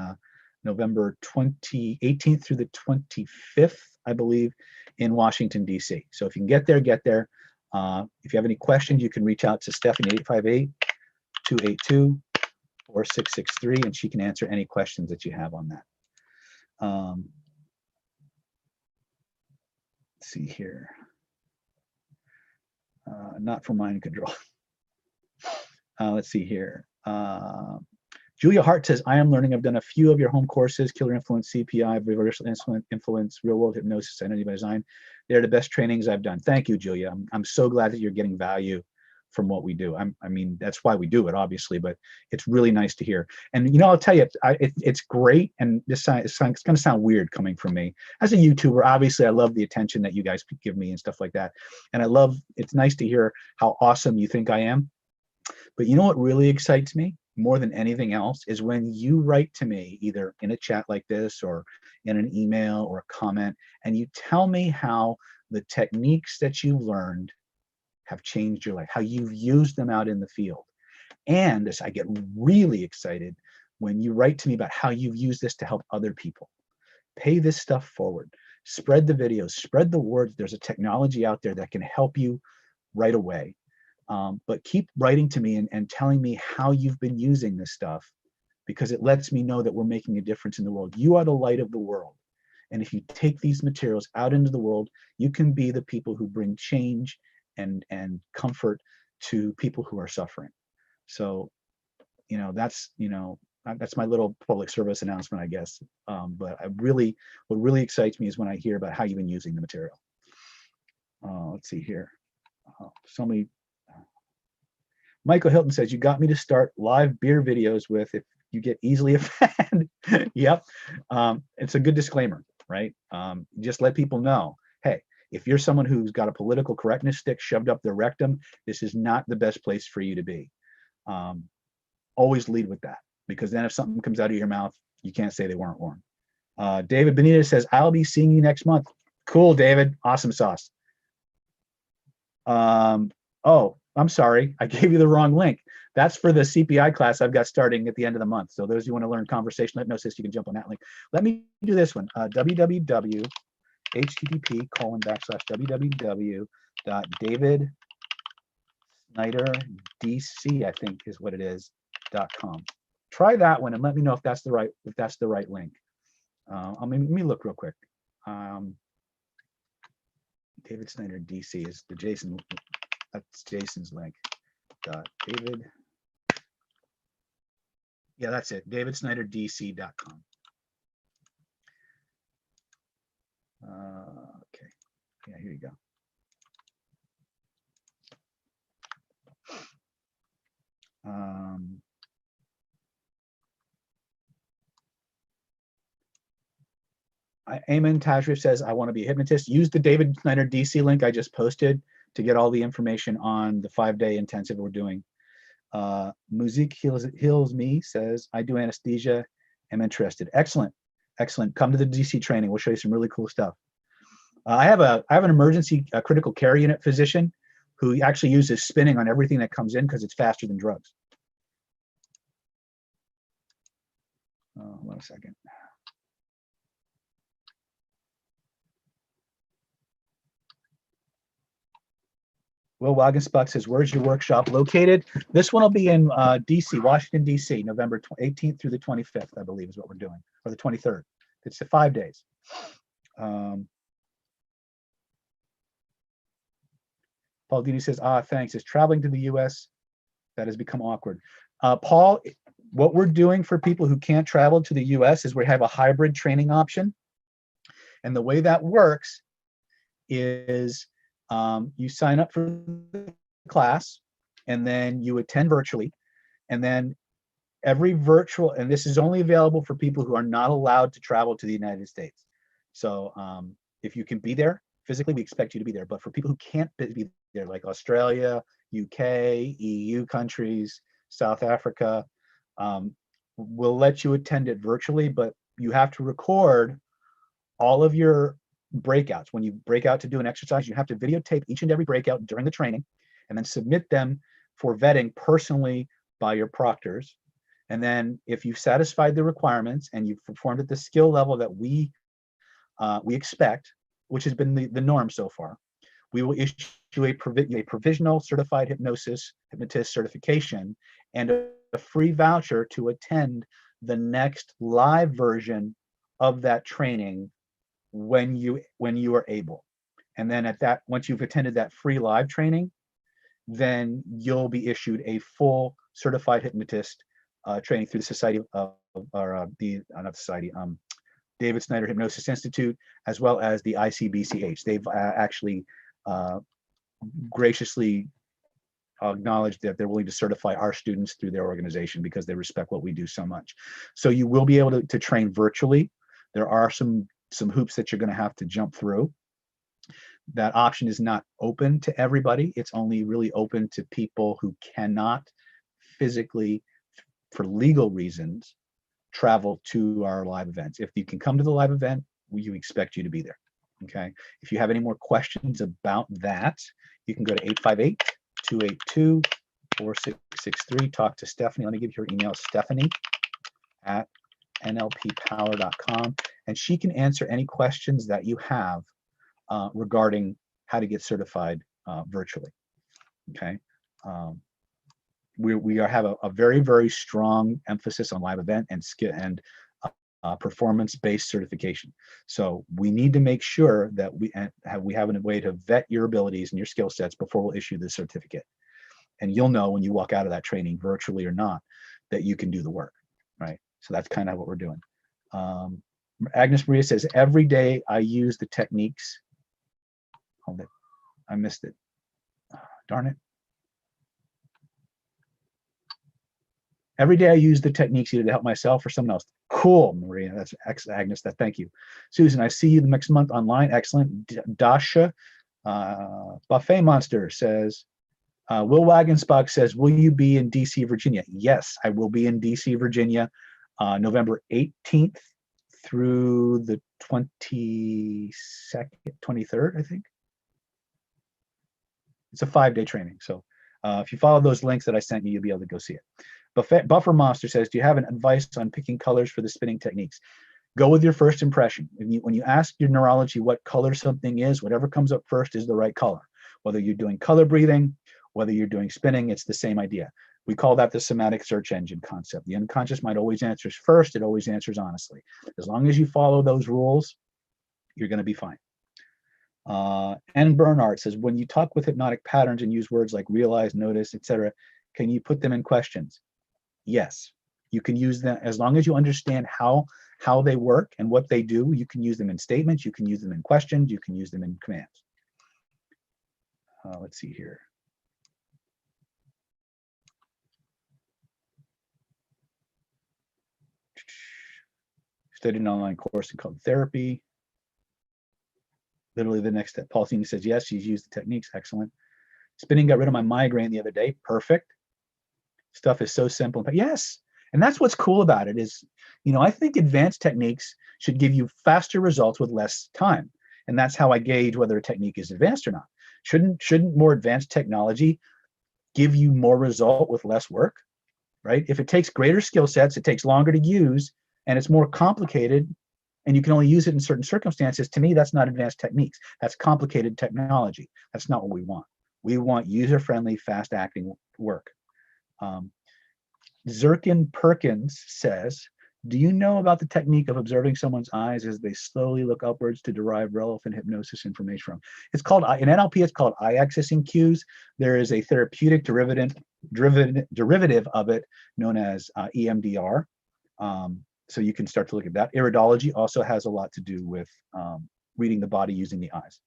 November 18th through the 25th, I believe, in Washington, D.C. So if you can get there, get there. If you have any questions, you can reach out to Stephanie 858-282-4663, and she can answer any questions that you have on that. Let's see here. Not for mind control. Let's see here. Julia Hart says, I am learning. I've done a few of your home courses, Killer Influence, CPI, Reversal Influence, Real World Hypnosis, Identity by Design. They're the best trainings I've done. Thank you, Julia. I'm so glad that you're getting value from what we do. I mean, that's why we do it, obviously, but it's really nice to hear. And, I'll tell you, it's great. And it's going to sound weird coming from me. As a YouTuber, obviously, I love the attention that you guys give me and stuff like that. And it's nice to hear how awesome you think I am. But you know what really excites me more than anything else is when you write to me, either in a chat like this or in an email or a comment, and you tell me how the techniques that you learned have changed your life, how you've used them out in the field. And as I get really excited when you write to me about how you've used this to help other people. Pay this stuff forward. Spread the videos, spread the word. There's a technology out there that can help you right away. But keep writing to me and telling me how you've been using this stuff, because it lets me know that we're making a difference in the world. You are the light of the world. And if you take these materials out into the world, you can be the people who bring change and comfort to people who are suffering. So, that's my little public service announcement, I guess. But what really excites me is when I hear about how you've been using the material. Let's see here. Michael Hilton says, you got me to start live beer videos with if you get easily offended. Yep. It's a good disclaimer, right? Just let people know, hey, if you're someone who's got a political correctness stick shoved up their rectum, this is not the best place for you to be. Always lead with that, because then if something comes out of your mouth, you can't say they weren't warned. David Benitez says, I'll be seeing you next month. Cool, David. Awesome sauce. Oh, I'm sorry. I gave you the wrong link. That's for the CPI class I've got starting at the end of the month. So those who want to learn conversational hypnosis, you can jump on that link. Let me do this one. http://www.davidsnyderdc, I think is what it is, .com. Try that one and let me know if that's the right link. Let me look real quick. David Snyder DC is the Jason. That's Jason's link. David. Yeah, that's it. davidsnyderdc.com. Okay. Yeah, here you go. Eamon Tashrif says, I want to be a hypnotist. Use the David Snyder DC link I just posted to get all the information on the 5-day intensive we're doing. Musique Heals Me says, I do anesthesia. I'm interested. Excellent. Excellent. Come to the DC training. We'll show you some really cool stuff. I have an emergency critical care unit physician who actually uses spinning on everything that comes in because it's faster than drugs. 1 second. Will Wagensbuck says, where's your workshop located? This one will be in DC, Washington, DC, November 18th through the 25th, I believe is what we're doing, or the 23rd. It's 5 days. Paul Dini says, thanks. Is traveling to the US, that has become awkward. Paul, what we're doing for people who can't travel to the US is we have a hybrid training option. And the way that works is you sign up for the class and then you attend virtually. And then every virtual, and this is only available for people who are not allowed to travel to the United States. So if you can be there physically, we expect you to be there. But for people who can't be there, like Australia, UK, EU countries, South Africa, we'll let you attend it virtually, but you have to record all of your breakouts. When you break out to do an exercise, you have to videotape each and every breakout during the training and then submit them for vetting personally by your proctors. And then if you've satisfied the requirements and you've performed at the skill level that we expect, which has been the norm so far, we will issue a provisional certified hypnotist certification and a free voucher to attend the next live version of that training when you are able. And then once you've attended that free live training, then you'll be issued a full certified hypnotist training through the Society of, or not Society, David Snyder Hypnosis Institute, as well as the ICBCH. They've actually graciously acknowledged that they're willing to certify our students through their organization because they respect what we do so much. So you will be able to train virtually. There are some hoops that you're going to have to jump through. That option is not open to everybody. It's only really open to people who cannot physically, for legal reasons, travel to our live events. If you can come to the live event, we expect you to be there. Okay. If you have any more questions about that, you can go to 858-282-4663. Talk to Stephanie. Let me give you her email, stephanie@nlppower.com, and she can answer any questions that you have regarding how to get certified virtually. Okay. We have a very, very strong emphasis on live event and skill and performance-based certification. So we need to make sure that we have a way to vet your abilities and your skill sets before we'll issue the certificate. And you'll know when you walk out of that training, virtually or not, that you can do the work, right? So that's kind of what we're doing. Agnes Maria says, every day I use the techniques. Hold it. I missed it. Darn it. Every day I use the techniques either to help myself or someone else. Cool, Maria. That's Agnes. Thank you. Susan, I see you next month online. Excellent. Dasha, Buffet Monster says, Will Wagensbach says, will you be in DC, Virginia? Yes, I will be in DC, Virginia, November 18th through the 23rd, I think. It's a 5-day training. So If you follow those links that I sent you, you'll be able to go see it. Buffer Monster says, do you have an advice on picking colors for the spinning techniques? Go with your first impression. When you ask your neurology what color something is, whatever comes up first is the right color. Whether you're doing color breathing, whether you're doing spinning, it's the same idea. We call that the somatic search engine concept. The unconscious mind always answers first. It always answers honestly. As long as you follow those rules, you're going to be fine. N. Bernard says, when you talk with hypnotic patterns and use words like realize, notice, etc., can you put them in questions? Yes, you can use them as long as you understand how they work and what they do. You can use them in statements. You can use them in questions. You can use them in commands. Let's see here. Studied an online course called therapy. Literally the next step. Paulina says, yes, she's used the techniques. Excellent. Spinning got rid of my migraine the other day. Perfect. Stuff is so simple. But yes, and that's what's cool about it is, I think advanced techniques should give you faster results with less time. And that's how I gauge whether a technique is advanced or not. Shouldn't more advanced technology give you more result with less work, right? If it takes greater skill sets, it takes longer to use, and it's more complicated, and you can only use it in certain circumstances, to me, that's not advanced techniques. That's complicated technology. That's not what we want. We want user-friendly, fast-acting work. Zirkin Perkins says, do you know about the technique of observing someone's eyes as they slowly look upwards to derive relevant hypnosis information from? It's called, in NLP, it's called eye-accessing cues. There is a therapeutic derivative of it known as EMDR. So you can start to look at that. Iridology also has a lot to do with reading the body using the eyes.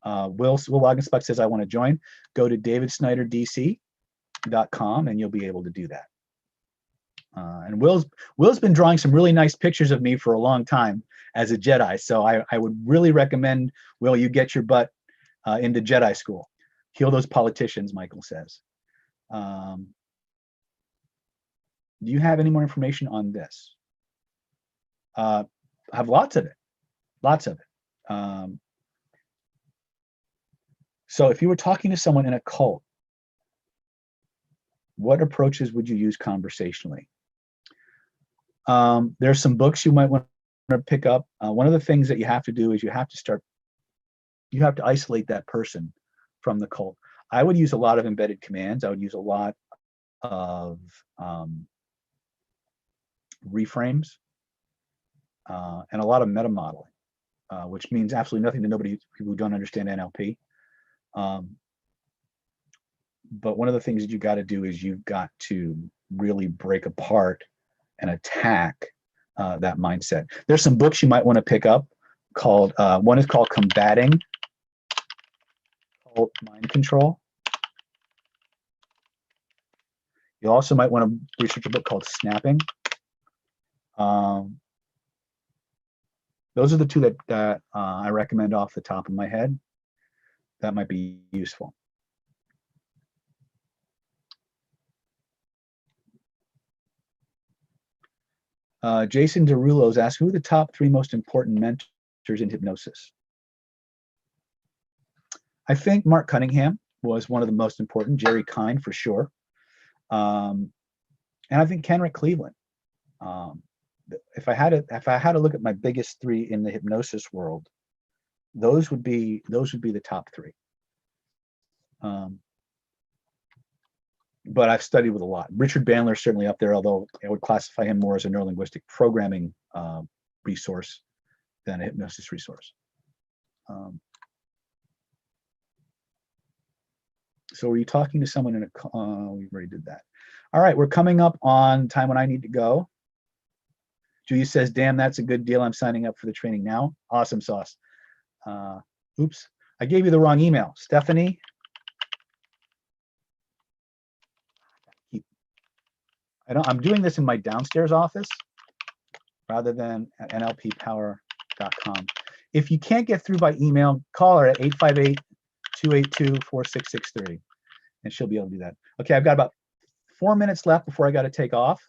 Will Wagenspach says, I want to join. Go to davidsnyderdc.com and you'll be able to do that. And Will's been drawing some really nice pictures of me for a long time as a Jedi. So I would really recommend, Will, you get your butt into Jedi school. Kill those politicians, Michael says. Do you have any more information on this? I have lots of it. So if you were talking to someone in a cult, what approaches would you use conversationally? There's some books you might want to pick up. One of the things that you have to do is you have to isolate that person from the cult. I would use a lot of embedded commands. I would use a lot of reframes and a lot of meta modeling, which means absolutely nothing to people who don't understand NLP. But one of the things that you got to do is you've got to really break apart and attack that mindset. There's some books you might want to pick up called, one is called Combating Cult Mind Control. You also might want to research a book called Snapping. Those are the two that I recommend off the top of my head. That might be useful. Jason Derulo's asked, who are the top 3 most important mentors in hypnosis? I think Mark Cunningham was one of the most important, Jerry Kine for sure. And I think Kenrick Cleveland. If I had to look at my biggest 3 in the hypnosis world, those would be the top 3. But I've studied with a lot. Richard Bandler is certainly up there, although I would classify him more as a neurolinguistic programming resource than a hypnosis resource. So were you talking to someone in a, we already did that. All right, we're coming up on time when I need to go. Julia says, damn, that's a good deal. I'm signing up for the training now. Awesome sauce. Oops, I gave you the wrong email. Stephanie. I'm doing this in my downstairs office rather than at nlppower.com. If you can't get through by email, call her at 858-282-4663, and she'll be able to do that. Okay, I've got about 4 minutes left before I got to take off.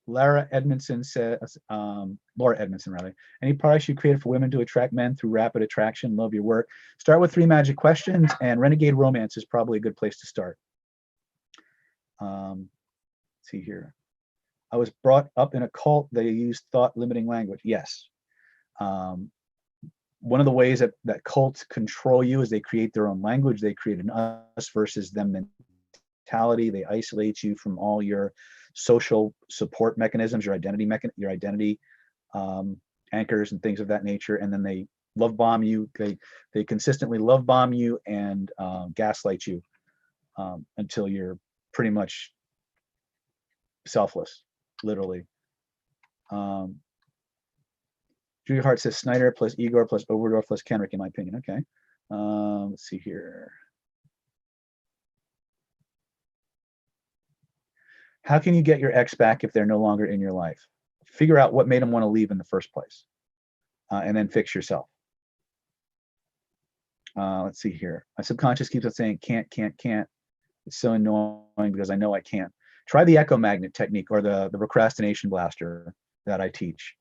Laura Edmondson says, Laura Edmondson rather, any products you created for women to attract men through rapid attraction? Love your work. Start with 3 magic questions, and Renegade Romance is probably a good place to start. Let's see here. I was brought up in a cult that used thought limiting language. Yes. One of the ways that cults control you is they create their own language. They create an us versus them mentality. They isolate you from all your social support mechanisms, your identity anchors and things of that nature. And then they love bomb you. They consistently love bomb you and gaslight you until you're pretty much selfless, literally. Julia Hart says Snyder plus Igor plus Oberdorf plus Kenrick, in my opinion. Okay. Let's see here. How can you get your ex back if they're no longer in your life? Figure out what made them want to leave in the first place, and then fix yourself. Let's see here. My subconscious keeps on saying can't. It's so annoying because I know I can't. Try the echo magnet technique or the procrastination blaster that I teach.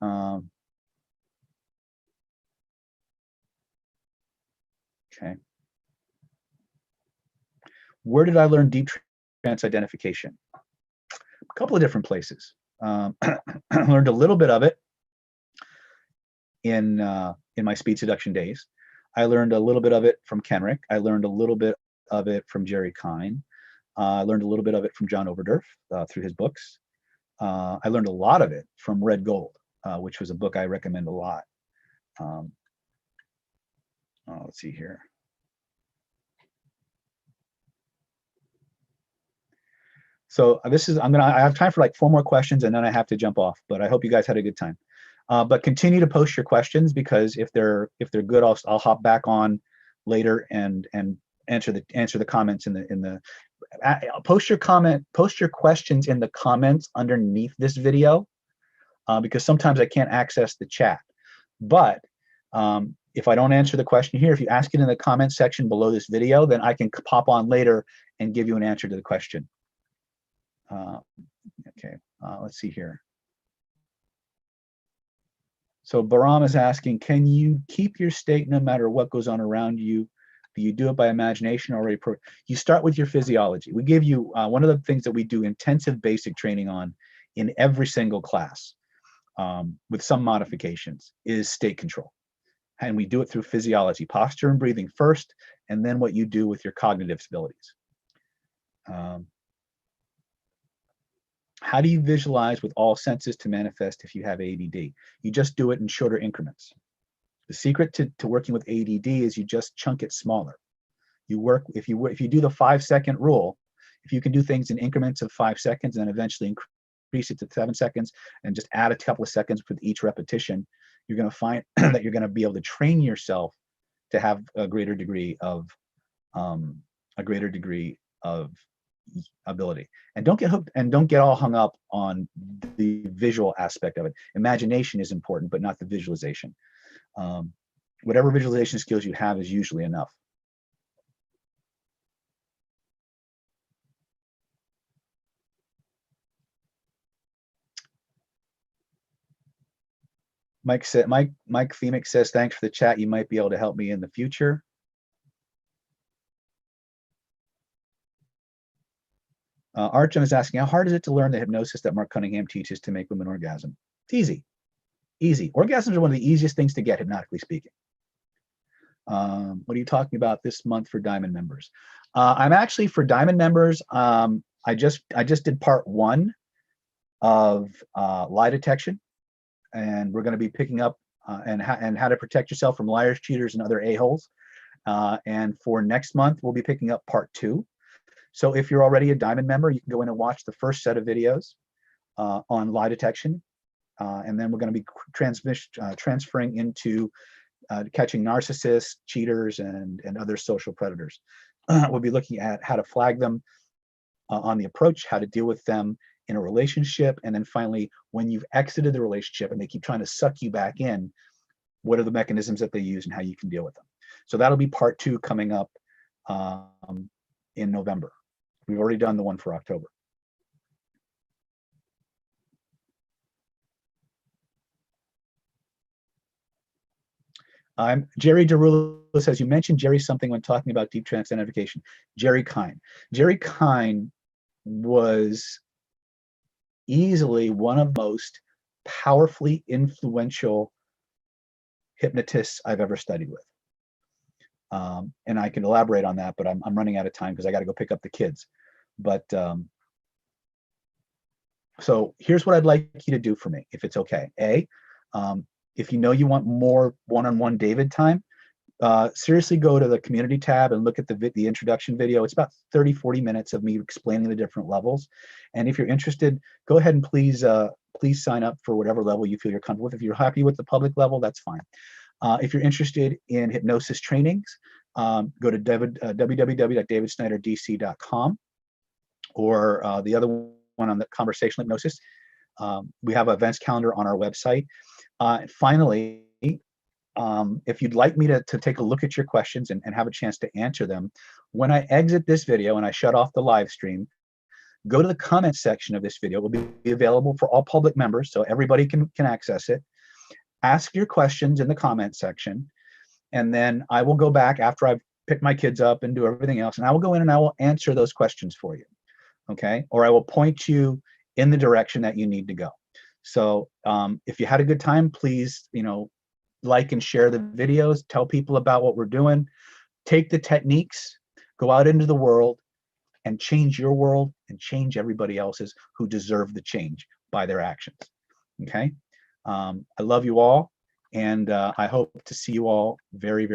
Okay. Where did I learn deep trance identification? A couple of different places. I learned a little bit of it in my speed seduction days. I learned a little bit of it from Kenrick. I learned a little bit of it from Jerry Kine. I learned a little bit of it from John Oberdorf through his books. I learned a lot of it from Red Gold, which was a book I recommend a lot. Let's see here. So I have time for like 4 more questions and then I have to jump off, but I hope you guys had a good time. But continue to post your questions because if they're good, I'll hop back on later and answer the comments in the post your questions in the comments underneath this video because sometimes I can't access the chat. But if I don't answer the question here, if you ask it in the comments section below this video, then I can pop on later and give you an answer to the question. Okay, let's see here. So Baram is asking, can you keep your state no matter what goes on around you? Do you do it by imagination or you start with your physiology? We give you one of the things that we do intensive basic training on in every single class with some modifications is state control. And we do it through physiology, posture and breathing first, and then what you do with your cognitive abilities. How do you visualize with all senses to manifest if you have ADD? You just do it in shorter increments. The secret to working with ADD is you just chunk it smaller. If you do the 5-second rule, if you can do things in increments of 5 seconds and then eventually increase it to 7 seconds and just add a couple of seconds with each repetition, you're going to find that you're going to be able to train yourself to have a greater degree of ability. And don't get hooked and don't get all hung up on the visual aspect of it. Imagination is important, but not the visualization. Whatever visualization skills you have is usually enough. Mike Themic says, thanks for the chat. You might be able to help me in the future. Arjun is asking, how hard is it to learn the hypnosis that Mark Cunningham teaches to make women orgasm? It's easy. Easy. Orgasms are one of the easiest things to get, hypnotically speaking. What are you talking about this month for Diamond members? I'm actually for Diamond members. I just did part 1 of lie detection, and we're going to be picking up and how to protect yourself from liars, cheaters, and other a-holes. And for next month, we'll be picking up part 2. So if you're already a Diamond member, you can go in and watch the first set of videos on lie detection. And then we're going to be transferring into catching narcissists, cheaters, and other social predators. We'll be looking at how to flag them on the approach, how to deal with them in a relationship, and then finally, when you've exited the relationship and they keep trying to suck you back in, what are the mechanisms that they use and how you can deal with them. So that'll be part 2 coming up in November. We've already done the one for October. Jerry Derulo says, you mentioned Jerry something when talking about deep trance identification. Jerry Kine. Jerry Kine was easily one of the most powerfully influential hypnotists I've ever studied with. And I can elaborate on that, but I'm running out of time because I got to go pick up the kids. But so here's what I'd like you to do for me, if it's okay. If you know you want more one-on-one David time, seriously go to the community tab and look at the introduction video. It's about 30-40 minutes of me explaining the different levels. And if you're interested, go ahead and please sign up for whatever level you feel you're comfortable with. If you're happy with the public level, that's fine. If you're interested in hypnosis trainings, go to www.davidsnyderdc.com, or the other one on the conversational hypnosis. We have an events calendar on our website. Finally, if you'd like me to take a look at your questions and have a chance to answer them, when I exit this video and I shut off the live stream, go to the comment section of this video. It will be available for all public members, so everybody can access it. Ask your questions in the comment section, and then I will go back after I've picked my kids up and do everything else, and I will go in and I will answer those questions for you, okay? Or I will point you in the direction that you need to go. So if you had a good time, please, like and share the videos, tell people about what we're doing, take the techniques, go out into the world and change your world and change everybody else's who deserve the change by their actions, okay? I love you all, and I hope to see you all very, very